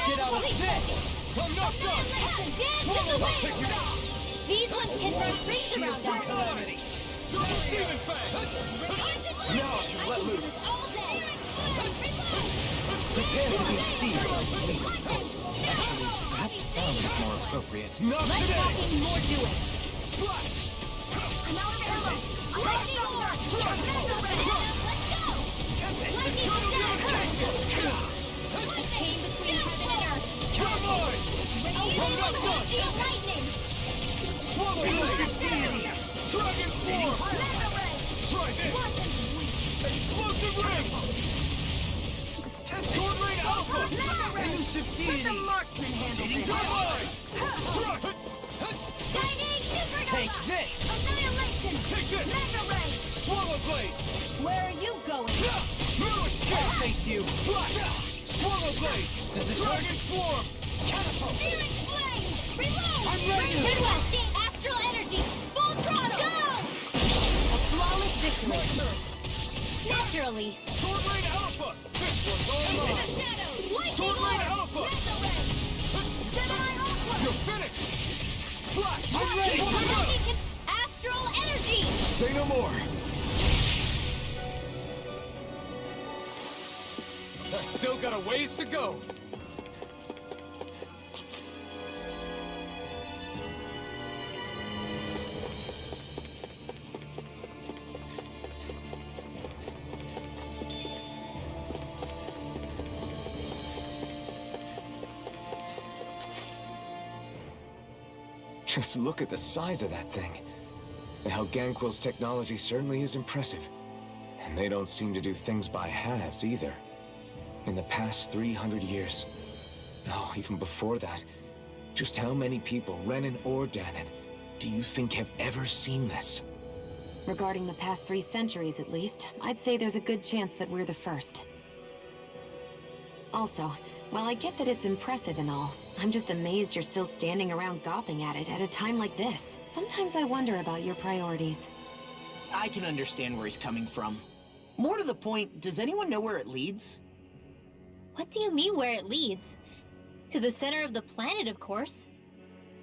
Get out of this! I'm not done! I'll pick you up! These ones can run rings around us! Demon Fang! Now I can let loose! All day! Prepare to be sealed. Actually, perhaps sound is more appropriate. Not Less today! talking, more doing! Splash! I'm out of ammo! I'm ready to work! Let's go! Lightning attack! The chain between heaven and earth! Come on! I'm not done! Lightning! Swallow Blade! Dragon Form! Try this! Explosive Ring! Sword Rain Alpha! Elusive deity! Let the marksman handle this! Come on! Strike! Shining supernova! Take this! Annihilation! Take this! Mega ray! Swallow Blade! Where are you going? No escape! Thank you! Splash! Swallow Blade! Dragon Swarm! Catapult! Searing flame! Reload! I'm ready! Midwest! Astral energy! Full throttle! Go! A flawless victory! Naturally! Sword Rain Alpha! This one's all mine! Sword Rain Alpha! You're finished! Splash! I'm ready! Astral energy! Say no more! I've still got a ways to go! Just look at the size of that thing. And how Ganquil's technology certainly is impressive. And they don't seem to do things by halves either. In the past 300 years, no, even before that, just how many people, Renan or Dahnan, do you think have ever seen this? Regarding the past 3 centuries at least, I'd say there's a good chance that we're the first. Also, while I get that it's impressive and all, I'm just amazed you're still standing around gawping at it at a time like this. Sometimes I wonder about your priorities. I can understand where he's coming from. More to the point, does anyone know where it leads? What do you mean where it leads? To the center of the planet, of course.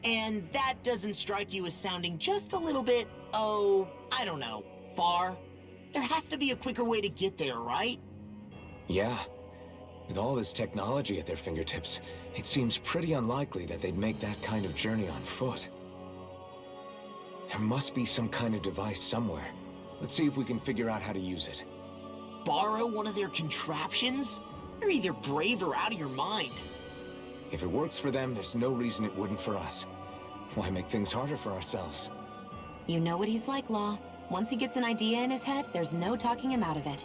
And that doesn't strike you as sounding just a little bit, oh, I don't know, far? There has to be a quicker way to get there, right? Yeah. With all this technology at their fingertips, it seems pretty unlikely that they'd make that kind of journey on foot. There must be some kind of device somewhere. Let's see if we can figure out how to use it. Borrow one of their contraptions? You're either brave or out of your mind. If it works for them, there's no reason it wouldn't for us. Why make things harder for ourselves? You know what he's like, Law. Once he gets an idea in his head, there's no talking him out of it.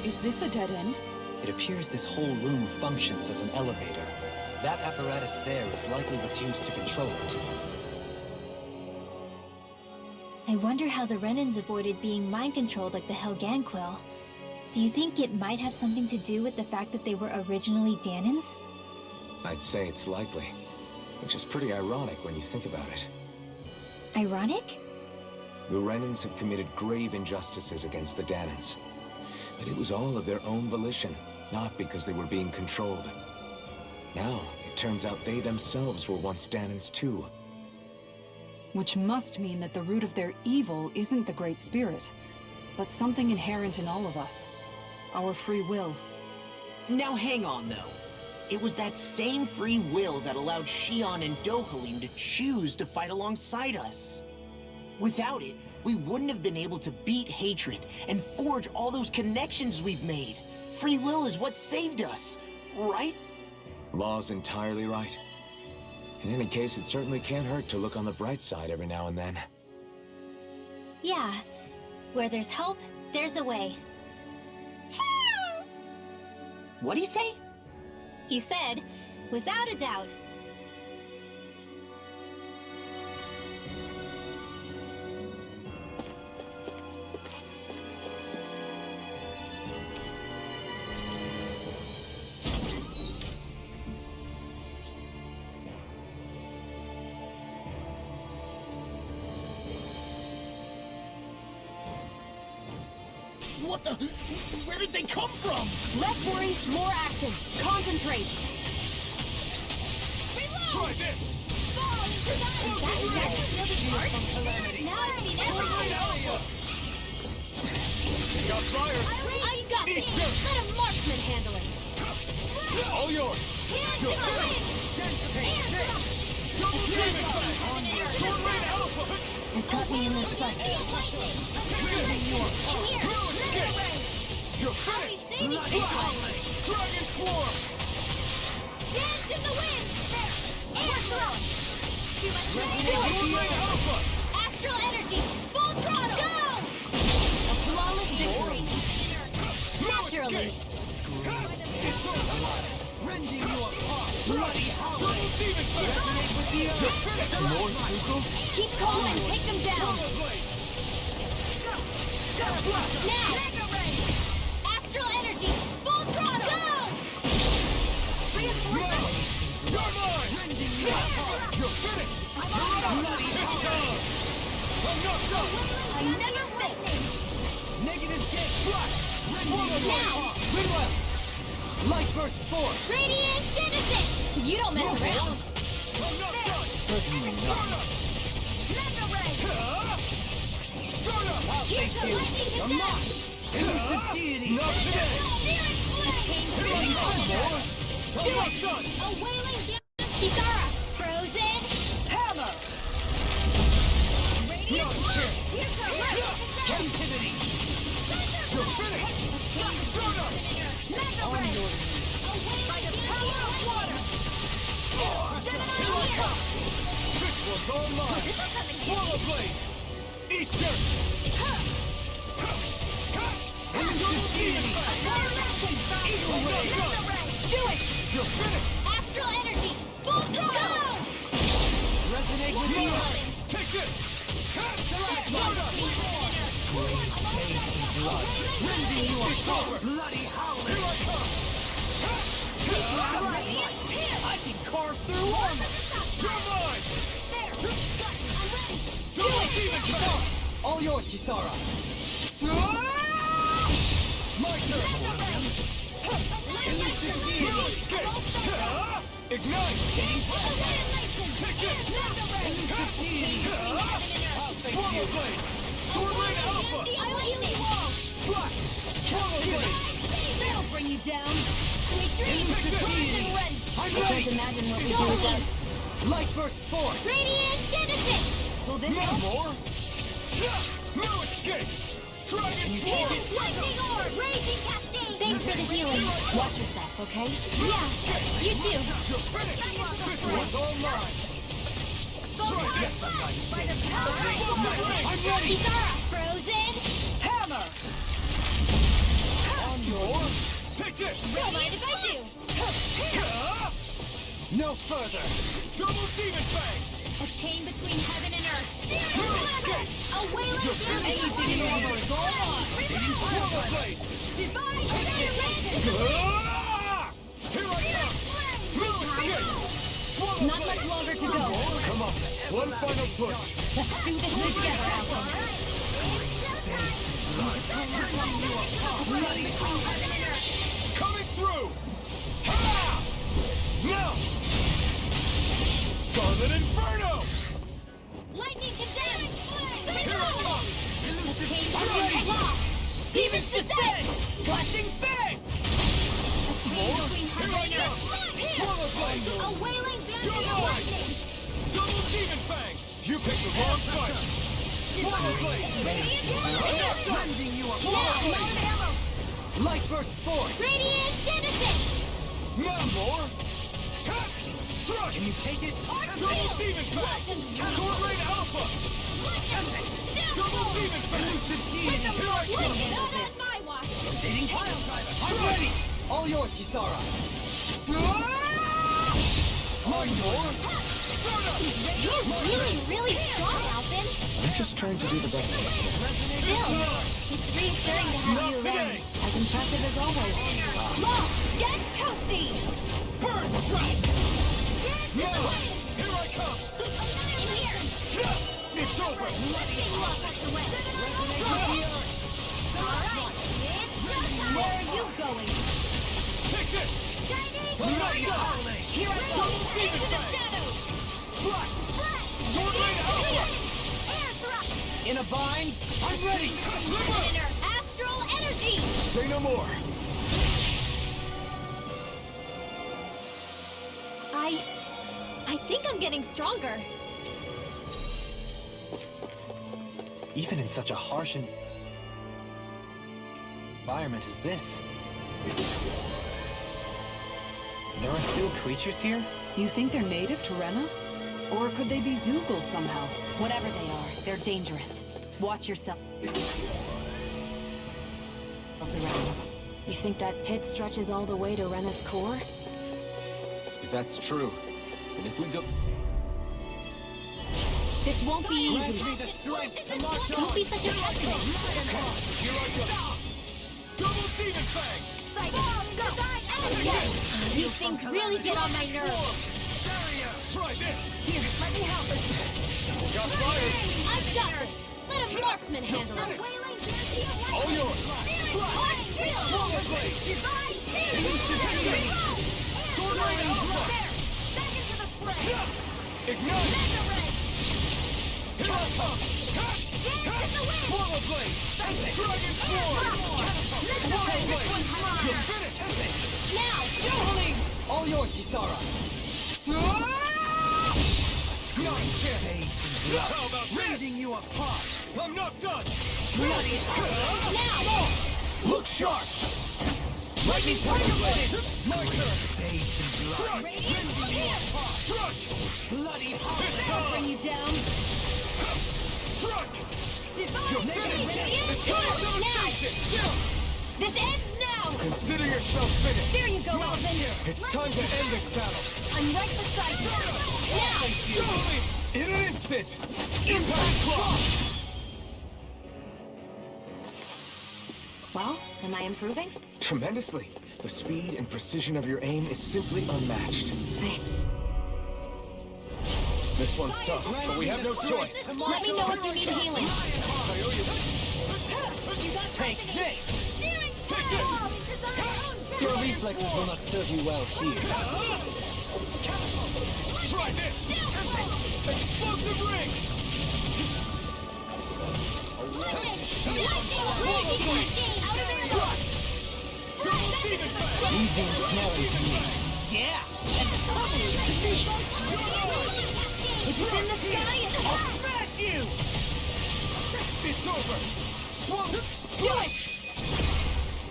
Is this a dead end? It appears this whole room functions as an elevator. That apparatus there is likely what's used to control it. I wonder how the Renans avoided being mind-controlled like the Helganquil. Do you think it might have something to do with the fact that they were originally Dahnans? I'd say it's likely. Which is pretty ironic when you think about it. Ironic? The Renans have committed grave injustices against the Dahnans. But it was all of their own volition, not because they were being controlled. Now, it turns out they themselves were once Dahnans too. Which must mean that the root of their evil isn't the Great Spirit, but something inherent in all of us. Our free will. Now hang on, though. It was that same free will that allowed Xion and Dohalim to choose to fight alongside us. Without it, we wouldn't have been able to beat hatred and forge all those connections we've made. Free will is what saved us, right? Law's entirely right. In any case, it certainly can't hurt to look on the bright side every now and then. Yeah. Where there's hope, there's a way. What'd he say? He said, without a doubt. What the? Where did they come from? Less worry, more action. Concentrate. Try this! Got fire! I got this! Let a marksman handle it! All yours! Hands in the wind! Sword Rain Alpha! It got me in this fight. You're finished! Dragon Swarm! Dance in the wind! Airflow! Sword Rain Alpha! Astral energy! Full throttle! Go! A flawless victory! Naturally! It's over! Rending you apart! Bloody hell! Double demon fire! You're finished! More Zuko? Keep calm and take them down! Now! Astral energy! Full throttle! Go! You're mine! Rending you apart! You're finished! Bloody hell! I'm knocked out! I never quit! Negative gate flash! Now! Midwell! Light burst force! Radiant Genesis! You don't mess around! I'm not done! Certainly not. Mega Ray! Start up! Here's the lightning I'm not! attack! Not today! Lyric flame! Here I come, more! I'm not done! A wailing Kisara! Frozen! Hammer! Radiant Blast! Here's the lightning Captivity! You're finished! Start up! Mega Ray! By the power of water! Gemini here! This one's all mine! Swallow blade! Eat dirt! Eagle ray! Do it! You're finished! Astral energy! Full throttle! Resonate with me! Take this! Start up! Rending you apart! Bloody howling! Here I come! I can carve through armor! You're mine! Double demon power! All yours, Kisara! My turn! Ignite! Take it! Swallow blade! Sword Rain Alpha! Splash! Swallow blade! That'll bring you down! Take this! I'm I can't ready! imagine what we do without... Light burst force! Radiant Genesis! Will this No help? more! No escape! Dragon Swarm! Lightning orb! Raging cascade! Thanks for the healing. Watch yourself, okay? Yeah, you too. You're finished! This one's all mine! Try this! By the power of water! I'm ready! Kisara! Frozen! Hammer! On yours! Take this! Don't mind if I do. No further! Double demon fang! A chain between heaven and earth. No escape! A wailing Anything in armor is all mine! Swallow blade! Divine intervention! Here I come! No escape! Swallow Not much longer to go. Come on, one final push! Do this together, Alpha. Coming through! Ha! Now! Scarlet Inferno! Lightning condemned! Here I come! Demons descend! Flashing bang! More! Here I come! Swallow blade! A wailing You're banshee of mine! lightning! Double demon fang! You picked the wrong fight! Swallow blade! Rending you apart! Light burst force! Radiant Genesis! Now more! Struck! Can you take it? Double demon fang! Sword Rain Alpha! Double demon fang! Here I come! Not on my watch! I'm ready! All yours, Kisara! On yours! Start up! You're really strong, Alvin! I'm just trying to do the best I can. Still, it's reassuring to have you around. As impressive as always. Lost! Get toasty! Burn strike! Now! Here I come! In here! It's over! Lifting you up out the way! Resonate with the earth! going? Take this! Shining Bloody Warrior! Here I go! Into the shadows! Flash! Flash! Sword Rain Alpha! Air thrust! In a bind? I'm ready! Inner astral energy! Say no more! I think I'm getting stronger. Even in such a harsh environment as this, there are still creatures here? You think they're native to Rena? Or could they be Zeugles somehow? Whatever they are, they're dangerous. Watch yourself. Around. You think that pit stretches all the way to Rena's core? If that's true, and if we go... This won't be easy. Don't be such a pessimist. Here I go! Double Demon Fang! These things really get on my nerves. Try this! Here, let me help. Got fired! I've got this. Let a marksman handle it. All yours! Swallow Blade! Sword Rain Alpha! Ignite! Here I come! Swallow Blade! Dragon Sword! Swallow Blade! You're finished! Now, All yours, Kisara. Not a chance! How about Raising you apart. I'm not done! now. Look sharp! Lightning Tiger Blade! My turn! Struck! Bloody I'll bring you down. Struck! Divine finished. Blade. The time Now. devastation! This ends now. Consider yourself finished! There you go, Alvin. It's time to end this battle! I'm right beside you. Now. In an instant! Impact Claw! Well, am I improving? Tremendously! The speed and precision of your aim is simply unmatched. This one's tough, but we have no choice. Let me know if you need healing. Take this! Your reflexes will not serve you well here. Try this! Explosive ring! These being smelly to me. Yeah! It's in the sky. Smash you! It's over! Strike!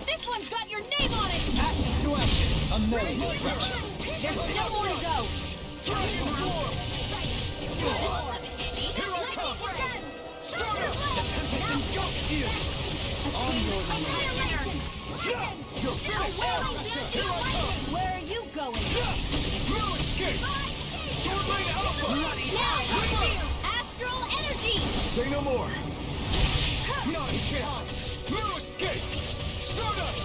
This one's got your name on it. Action to action! A merry destruction. There's still more to go. Dragon Form! Here I come! Start up! You're finished! Where are you going? No escape! Sword Rain Alpha! Now, astral energy. Say no more! Not a chance! No escape! Stardust!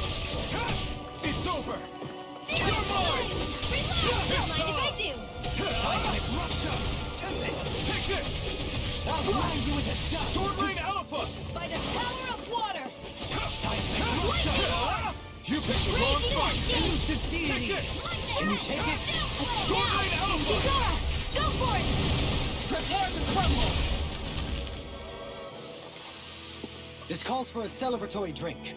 It's over! You're mine! Don't mind if I do. Rupture! Take this! I'll grind you into dust! Sword Rain Alpha! By the power of water. You picked the wrong fight! Use the Take deity! this! Can you take it? Sword Rain Alpha! Kisara, go for it. Prepare to crumble! This calls for a celebratory drink.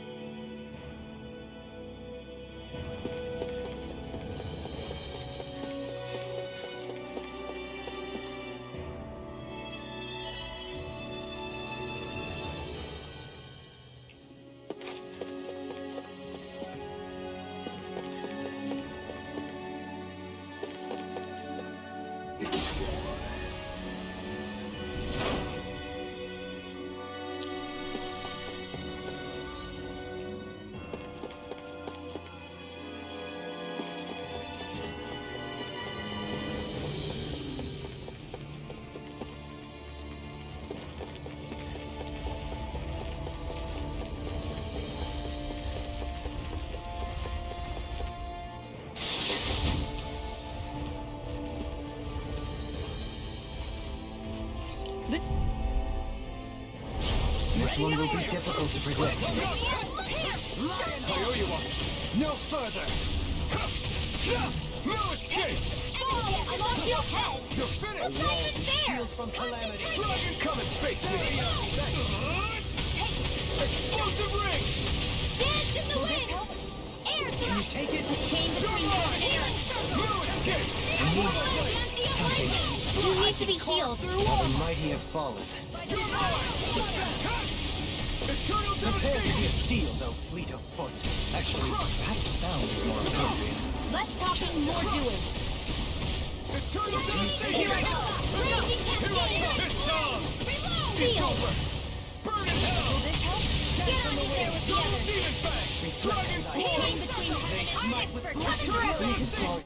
This one will be difficult to predict. I owe you one. No further. No escape. I'm off your head! You're finished. Not even fair! Shield from calamity. Dragon, come and face me. Explosive ring. Dance in the wind! Air thrust! Take it. A chain between heaven and earth! No escape. You need to be healed! How the mighty have fallen. You're mine. Eternal Prepare to be a devastation. steel, though fleet of foot. Actually, perhaps sound is more appropriate. Less talking, more doing! Eternal devastation. Here I go! Raging cascade! It's done. It's Seal! over. Burn in hell. Will this help? Get on in there with the Double others! demon fang. Dragon A form. chain between heaven and earth! For Eternal Sorry.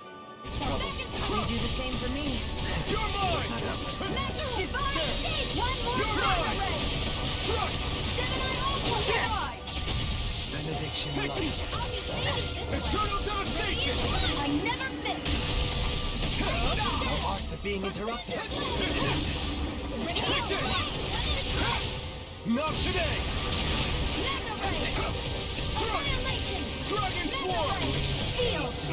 You do the same for me. You're mine. One more You're time! mine. Trust. Gemini Ultra! Benediction Take light. it. Eternal devastation. I never miss! Thou art to being interrupted. Not today. Dragon form.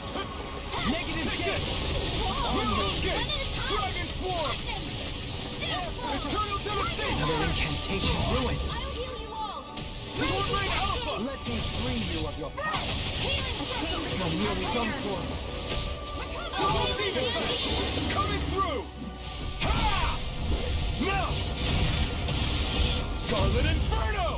Negative hit. No escape. Dragon form. Eternal devastation. Another incantation ruined. Sword ring alpha. Let me free you of your power. You're nearly done for. Double demon fang. Coming through. Ha! Now. Scarlet Inferno.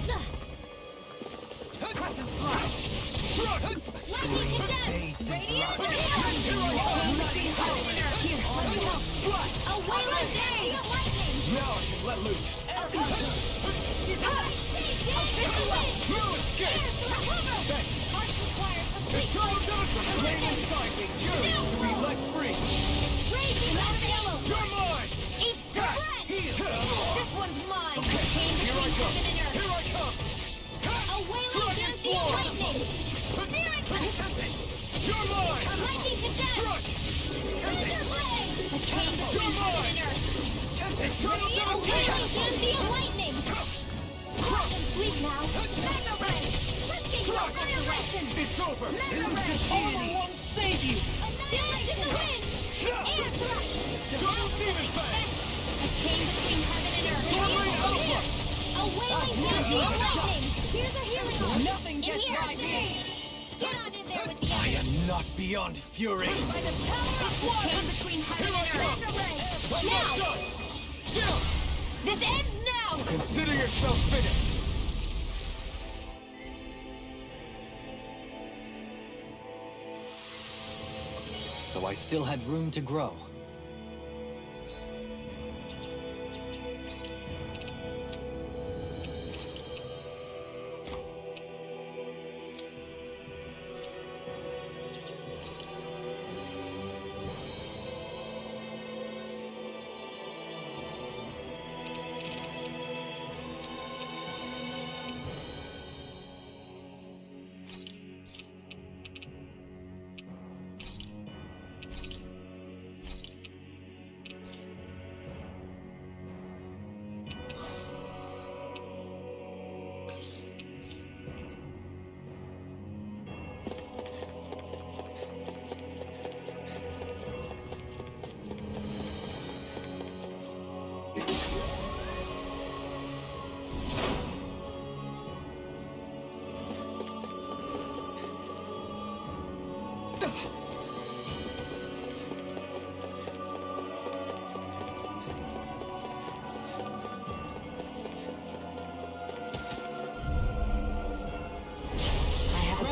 Struck. Bathed in blood. Here I am. A wailing day! Now I can let loose. No escape. Eternal devastation. Rain inside me. You. We let free. You're mine. This one's mine! Chain Here I between come. heaven and earth! Here I come. A wailing Dragon energy form. lightning! Derek! You're mine. Lightning to death! Struck. A chain between heaven and earth! Eternal A wailing devastation. energy lightning! Rock and sleep now! Mega Ray! Let's get your resurrection! It's over. Armor won't save you! Dance in the wind! Air thrust! Double demon fang. A chain between heaven and earth! Sword ring alpha. A wailing energy lightning! Here's a healing orb! Nothing In gets here by today! me. Get on in there with the I others! am not beyond fury. By the power of the chain between heaven and earth! Now. Now! Chill. This ends now! Consider yourself finished. So I still had room to grow.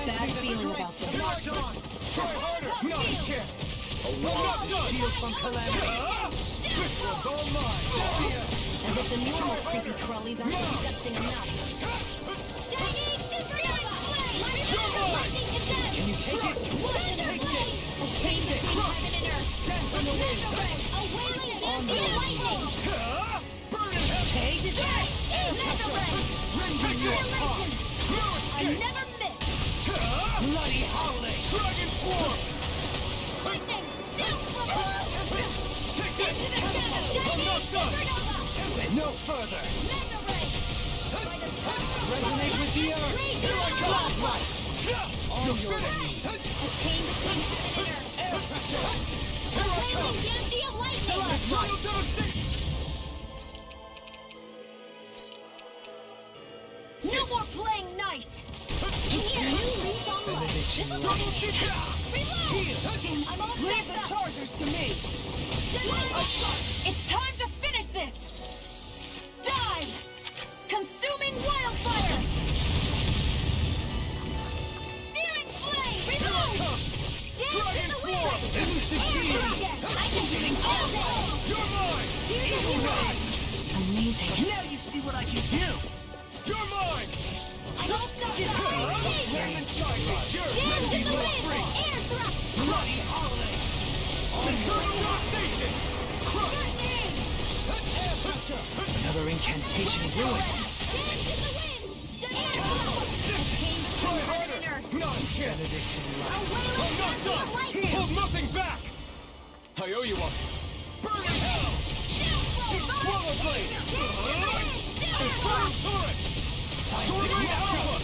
Bad feeling about this. March on. Try harder. Not a chance. A wall shield from calamity. This one's all mine. As if the normal creepy crawlies aren't disgusting enough. Can you take it? A chain between heaven and earth. Dance in the wind. A wailing energy lightning. Burn in hell. Take this. Rending you apart. No I escape. never miss. Bloody howling. Dragon form. feel your enemies. Banshee of lightning! No more playing nice! In here, new leaf on life. This is reload! I'm all Leave set the up! chargers to me! It's time to finish this! Dive! Consuming wildfire! Searing flame! Reload! Dance in the wind! I can do it all day! You're mine! Amazing. Now you see what I can do. You're mine! I'm all stuck up! Dance in the wind! Air thrust! Bloody holiday! Return to our station! Another incantation ruined. Dance in the wind! Air thrust! Try harder! Not a chance! I'm not done! Hold nothing back! I owe you one! Burn in hell! Swallow blade! Burn turret! Sword Rain Alpha!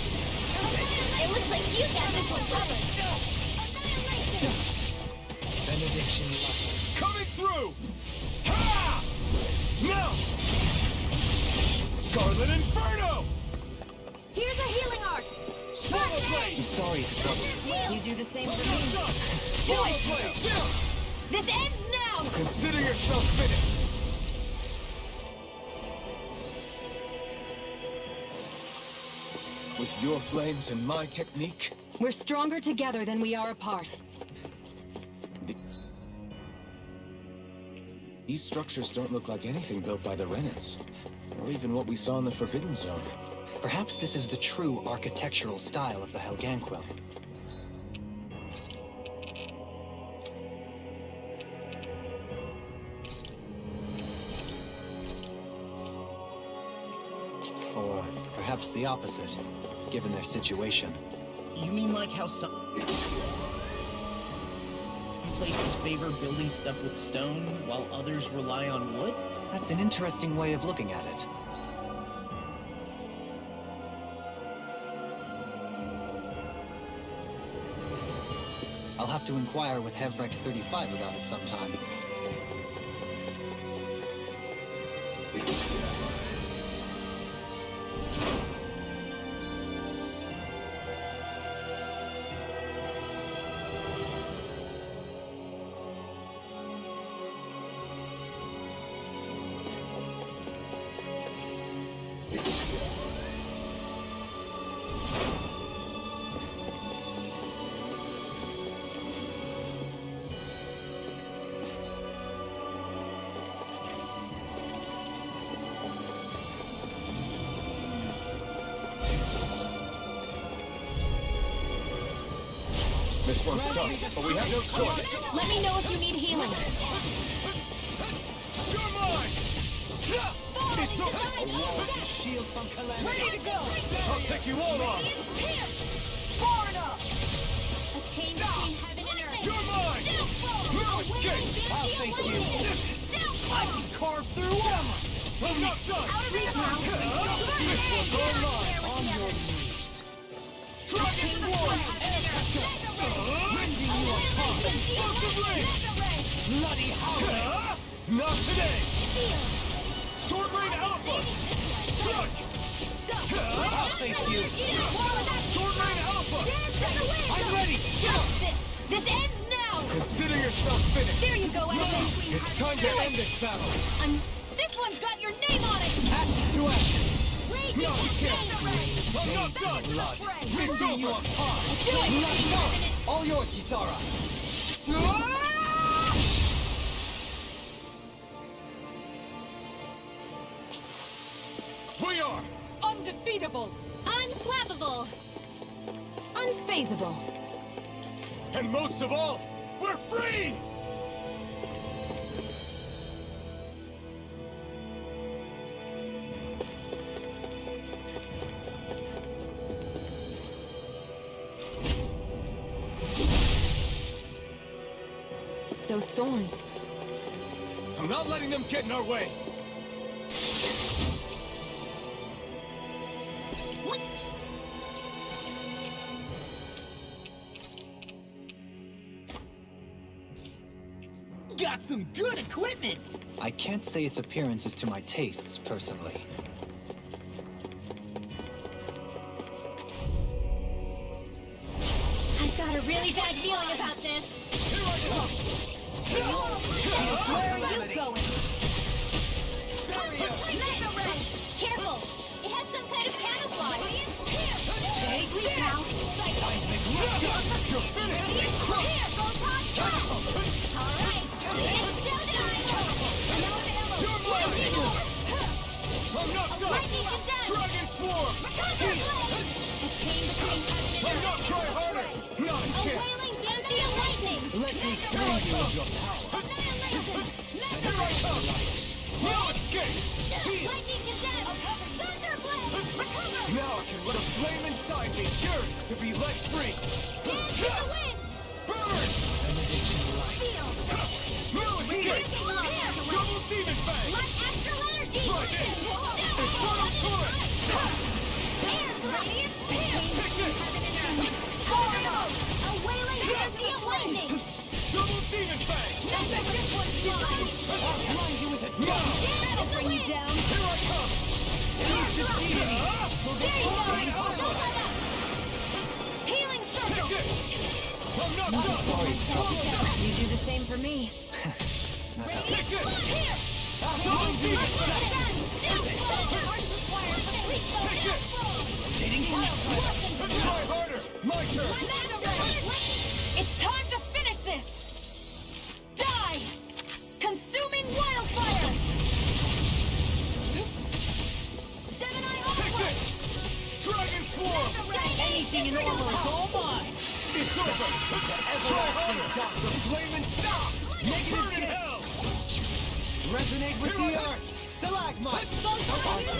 It looks like you got this one covered. Annihilation! Benediction light. Coming through! Ha! Now! Scarlet Inferno! Here's a healing arc. Swallow blade! Sorry to trouble. You do the same I'm for not me. done! Swallow blade! Down! This ends now. Consider yourself finished! With your flames and my technique, We're stronger together than we are apart. these structures don't look like anything built by the Renans, or even what we saw in the Forbidden Zone. Perhaps this is the true architectural style of the Helganquil. Or perhaps the opposite, given their situation. You mean like how some places favor building stuff with stone, while others rely on wood? That's an interesting way of looking at it. I'll have to inquire with Hevrek 35 about it sometime. This one's tough, but we have no choice. Let me know if you need healing. You're mine! Shield from calamity. Ready to go. I'll take you all on! Here. Far enough. A chain between heaven and earth. You're mine! No escape! I'll face you. I can carve through armor. I'm not done! Out of reach now. On your knees. Dragon War! Rending you apart! Explosively! Bloody howling. Not today! Sword Rain Alpha! Struck! I'll face you. Sword Rain Alpha! I'm ready. This ends now. Consider yourself finished! There you go, Evan. It's time to end this battle! This one's got your name on it. Ashes to ashes. Rage No, you can't. is I'm not done! Blood. It's Ripping you over! apart. Do it. Bloody hell. All yours, Kisara. We are! Undefeatable! Unflappable. Unfazable. And most of all, we're free! Those thorns. I'm not letting them get in our way! Got some good equipment! I can't say its appearance is to my tastes, personally. I've got a really bad feeling about this. Where are you going? Careful! It has some kind of camouflage. Take Please now. You're finished! All right. It's still dying. I'm not done! Lightning condemned. Dragon Swarm! It came between heaven and I'm not earth. try harder! Not a A chance! wailing Dempsey of lightning. Let me through you with your power! Annihilation. Here I come! No escape! Lightning condemned. Thunderblade. Recover. Now I can let the flame inside me yearns to be let free! Dance in the wind. Burn! Seal. No escape! Double Demon Fang! Let astral energy. Try this! Infernal Torrent! Air grenade. Take this! A wailing Dempsey of lightning. Double Demon Fang! This one's mine. I'll blind you with it now! That'll bring you down. Here I come! There you go. Don't let up. Healing Take circle. this! I'm not done! Sorry, You do the same for me. Take this! Here. Double Demon Fang! Take this! Try harder! My turn! It's time to finish this! Die! Consuming wildfire! Take this! Dragon Swarm! Anything in order is all mine! It's over! Try harder! The flame and stop! Burn in hell! Resonate with the earth! Stalagmite!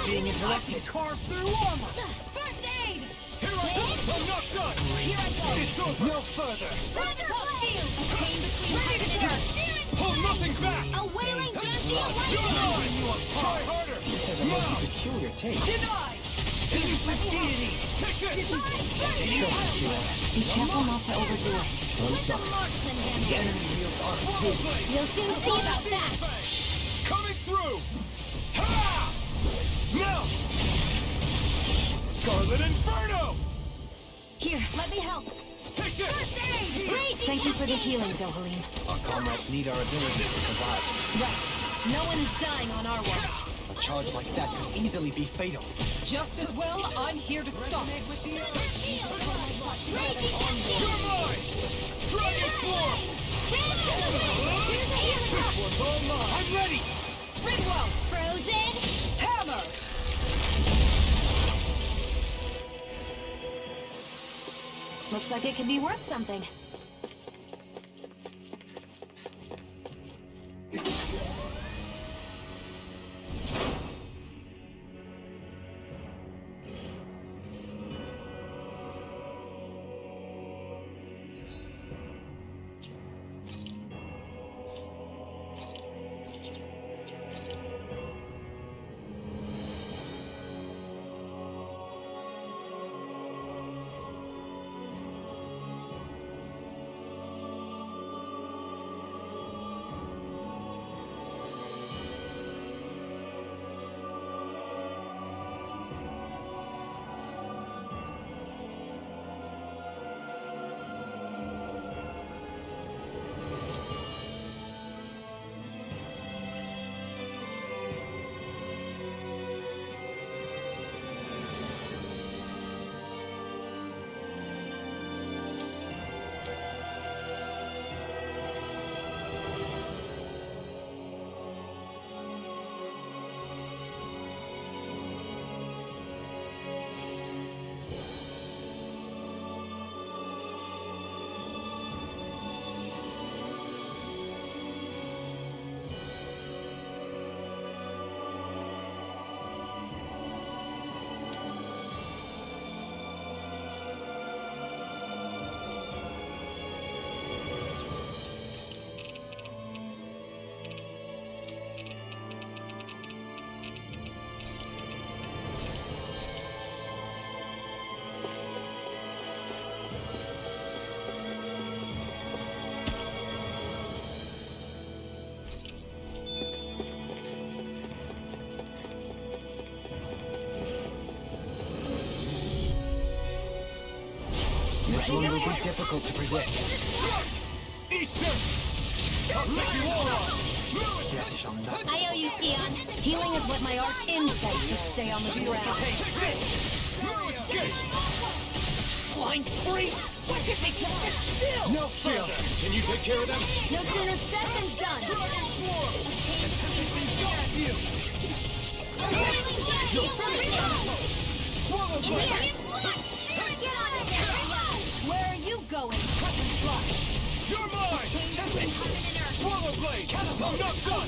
Being interrupted. Carve through armor! First aid. Here I come! I'm not done! Here I go. It's over! No further! Thunderblade. A chain between heaven and earth. Pull nothing back! A wailing Dempsey of You're lightning. mine! Try harder! Has a most peculiar taste. Denied! Deity! Take this! Be careful not to overdo it. With the marksman, The then. enemy wields armor too! You'll soon see about that. Coming through! Ha! Now! Scarlet Inferno! Here, let me help. Take this! First aid. Raging Thank you for the Cascade. healing, Dohalim. Our comrades need our ability to survive. Right. No one is dying on our watch. A charge like that could easily be fatal. Just as well, I'm here to stop it. Raging You're mine! Dragon Swarm! One's all mine! I'm ready! Ridwell! Frozen. Hammer! Looks like it could be worth something. This one will be difficult to predict. Eat this! I'll take you all on! Death shall not I owe you, Xion. Healing is what my arcane says to stay on the ground. Flying spree! Why can't they just sit still? No further! Can you take care of them? No sooner said than done. Where are you going? You're mine! Swallow Blade! I'm not done!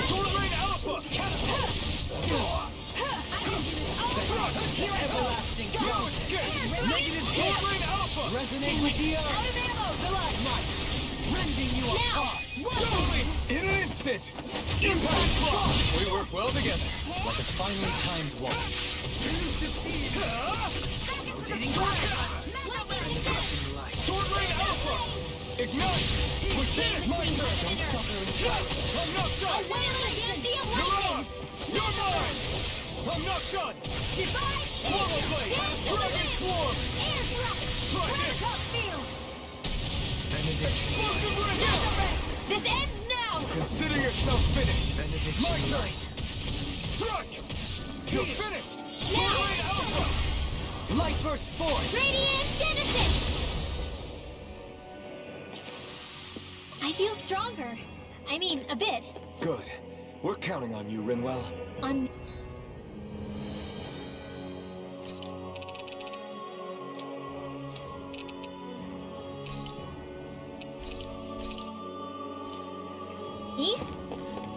Sword Rain Alpha! Everlasting Go again! Negative Sword Rain Alpha! resonate with the earth! Out of ammo! Rending you apart! Totally! In an instant! Impact Block! We work well together. like a finely timed walk. Sword Rain Alpha! Ignite! We did it! My turn! I'm not done! Mirage! You're mine! I'm not done! Swallow Blade! Dragon Swarm! Try this! Explosive Ring! This ends now! Consider yourself finished! My turn! Strike! You're finished! Sword Rain Alpha! Light burst forth! Radiant Genesis! I feel stronger. I mean, a bit. Good. We're counting on you, Rinwell. On... Me?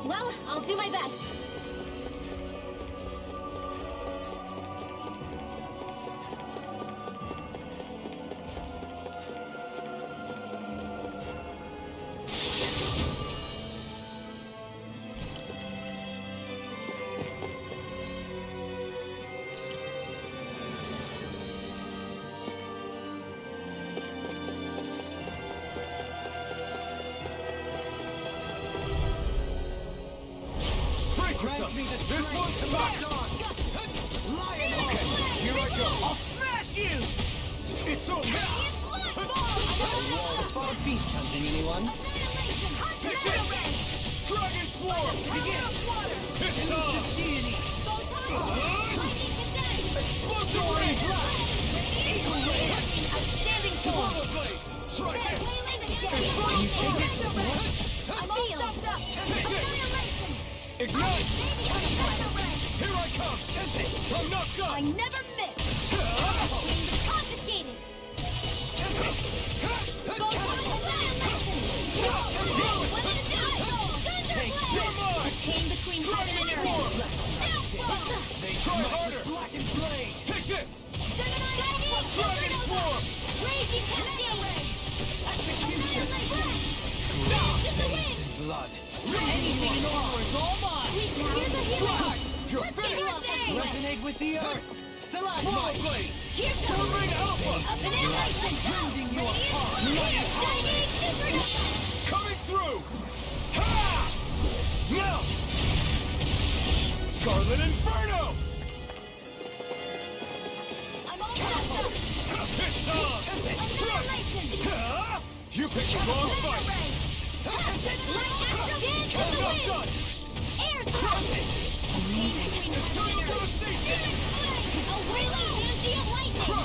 Well, I'll do my best. Brace yourself! This one's locked on! Okay, here I go! I'll smash you! It's over! Spawn beast hunting, anyone? Take this! Dragon Swarm! It's on! Explosive Ring! Outstanding form! Swallow Blade! Try this! I'm all stocked up! Take this! Ignite! Here I come! I'm not I done! never miss! Confiscated! You're mine! Came between heaven and earth! Try harder! Black and blade! Take this! Dragon Swarm! Raging Cascade! Blood. Anything more is all mine! Here's a hero! You're finished! Resonate with the earth! Swallow Stalagmite! Blade! Here's Sword Ring Alpha! Rending you apart! Coming through! Ha! Now! Scarlet Inferno! I'm all stocked up! It's on! Annihilation! Ha! You picked the wrong fight! I'm not done! Air thrust! It's time for the station! A wailing fancy of lightning! Ha!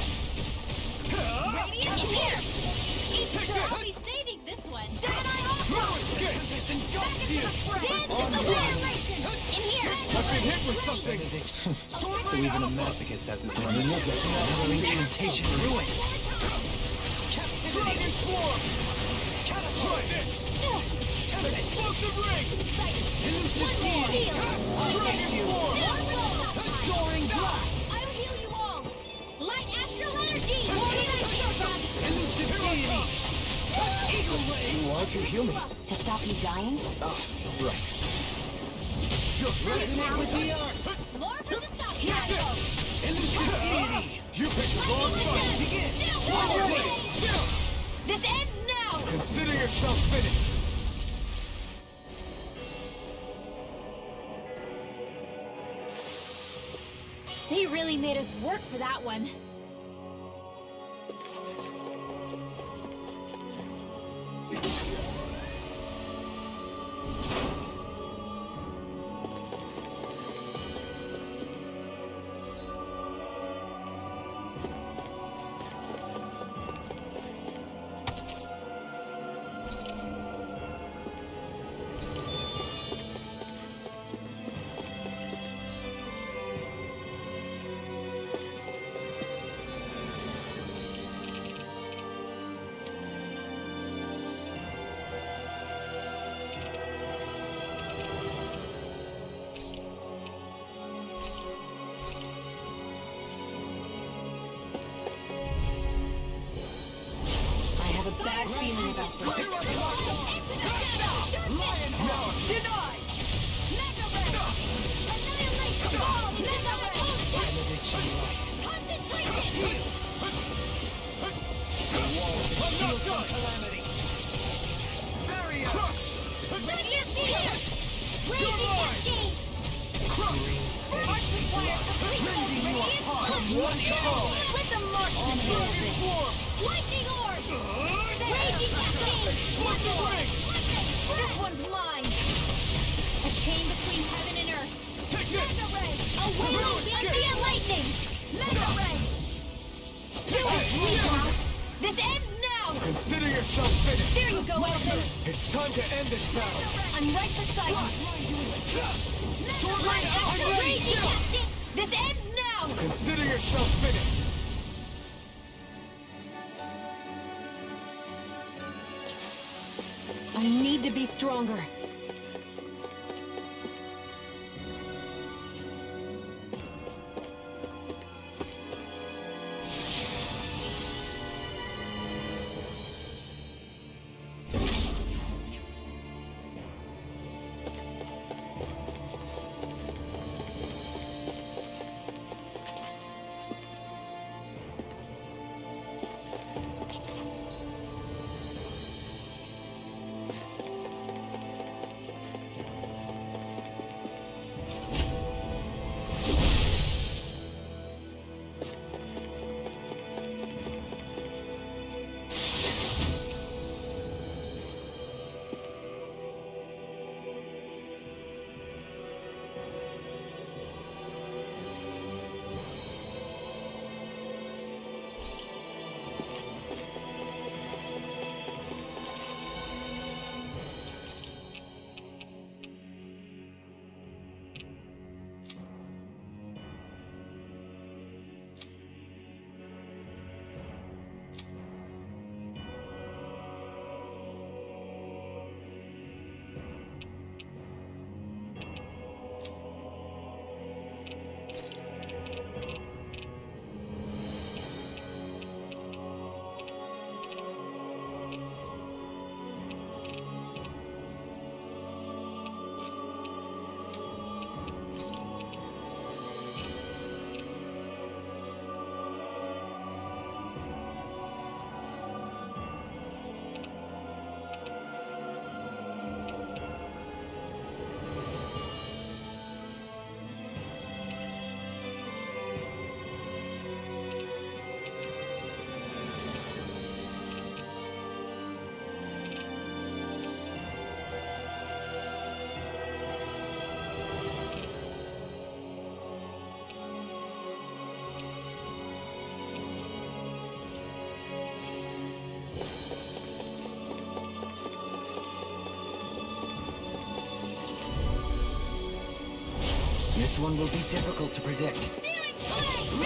Radiant in here! Take this! I'll be saving this one! Gemini No Alpha! escape! Dance in annihilation! In here! I've been hit with something! Sword So Ring even a Alpha! masochist has his limit. Another incantation ruin. Dragon Swarm! Try this! Explosive Ring! Dragon Swarm! Soaring black! I'll heal you all! Light astral energy! Elusive deity! Eagle wing! Why'd you heal me? To stop you dying? Right. Resonate with the earth! More for the stop! Elusive deity! You picked the wrong fight! Begin! Swallow Blade! This ends now! Consider yourself finished! They really made us work for that one. Calamity! Barrier! Radiant Fear! Raging Cascade! Arch required complete Radiant From one shot! With the march Form! Lightning Orb! Raging Cascade! This one's mine! A chain between heaven and earth! Take this! Mega Ray! A wailing ambient lightning! Mega Ray! Do it now! This ends now! Consider yourself finished! There you go, Elton! It's time to end this battle! I'm right beside you! Swordline out! I'm ready! Raging Cascade! This ends now! Consider yourself finished! I need to be stronger. This one will be difficult to predict. Searing Flame!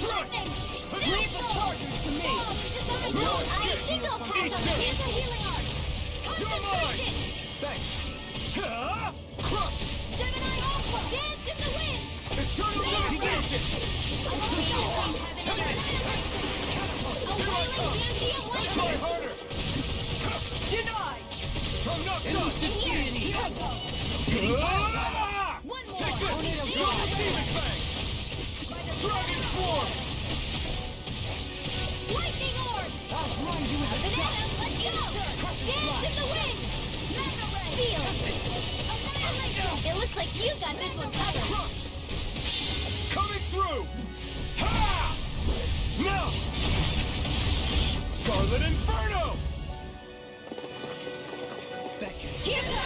Lightning! Leave the charges to me! I single pass on the healing art! You're mine! Concentration! Thanks! Crush! Gemini Aqua! Dance in the wind! Eternal Devastation! A wailing ambient Try lightning! harder! Denied! From not Here! One more! Take this! Demon Fang! Dragon Form! Lightning Orb! Bananas, let's go! Dance in the wind! Mega Ray! Feel! Annihilation! It looks like you got this one covered! Coming through! Ha! Now! Scarlet Inferno! Here goes!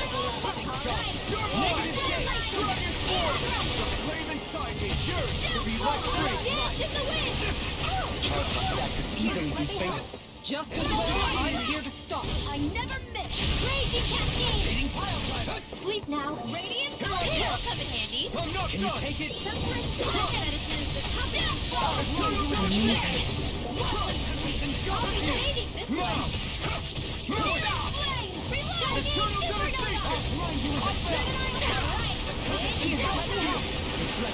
Alright! You're mine! Dragon Form! The flame inside me yearns to be let free! Dance in the wind! That could easily be fatal. Just as well, I'm here to stop. I never miss! Raging Cascade! Sleep now! Radiant Fire! It'll come in handy! I'm not Can you done! take it? Suffering Slash Medicine is the top down! I'll be hating this one! Searing Flame! Reload! Eternal Devastation!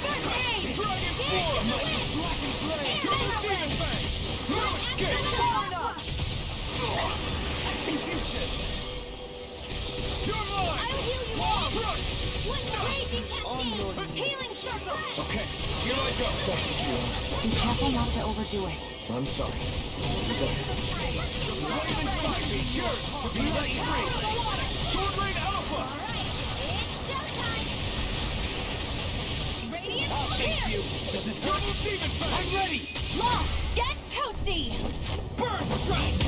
First aid! Dragon Dance Form! in the wind! Black and Flame! Double Demon Fang! No escape! Execution! You're mine! I'll heal you all! Crush! One Raging Cascade! Healing Circle! Okay, here I go! Be careful not to overdo it. I'm sorry. Flame inside me, yours to be let free! Sword Rain Alpha! I'll face you! This is Double Demon Fang! I'm ready! Law, get toasty! Burn Strike!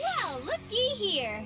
Well, looky here.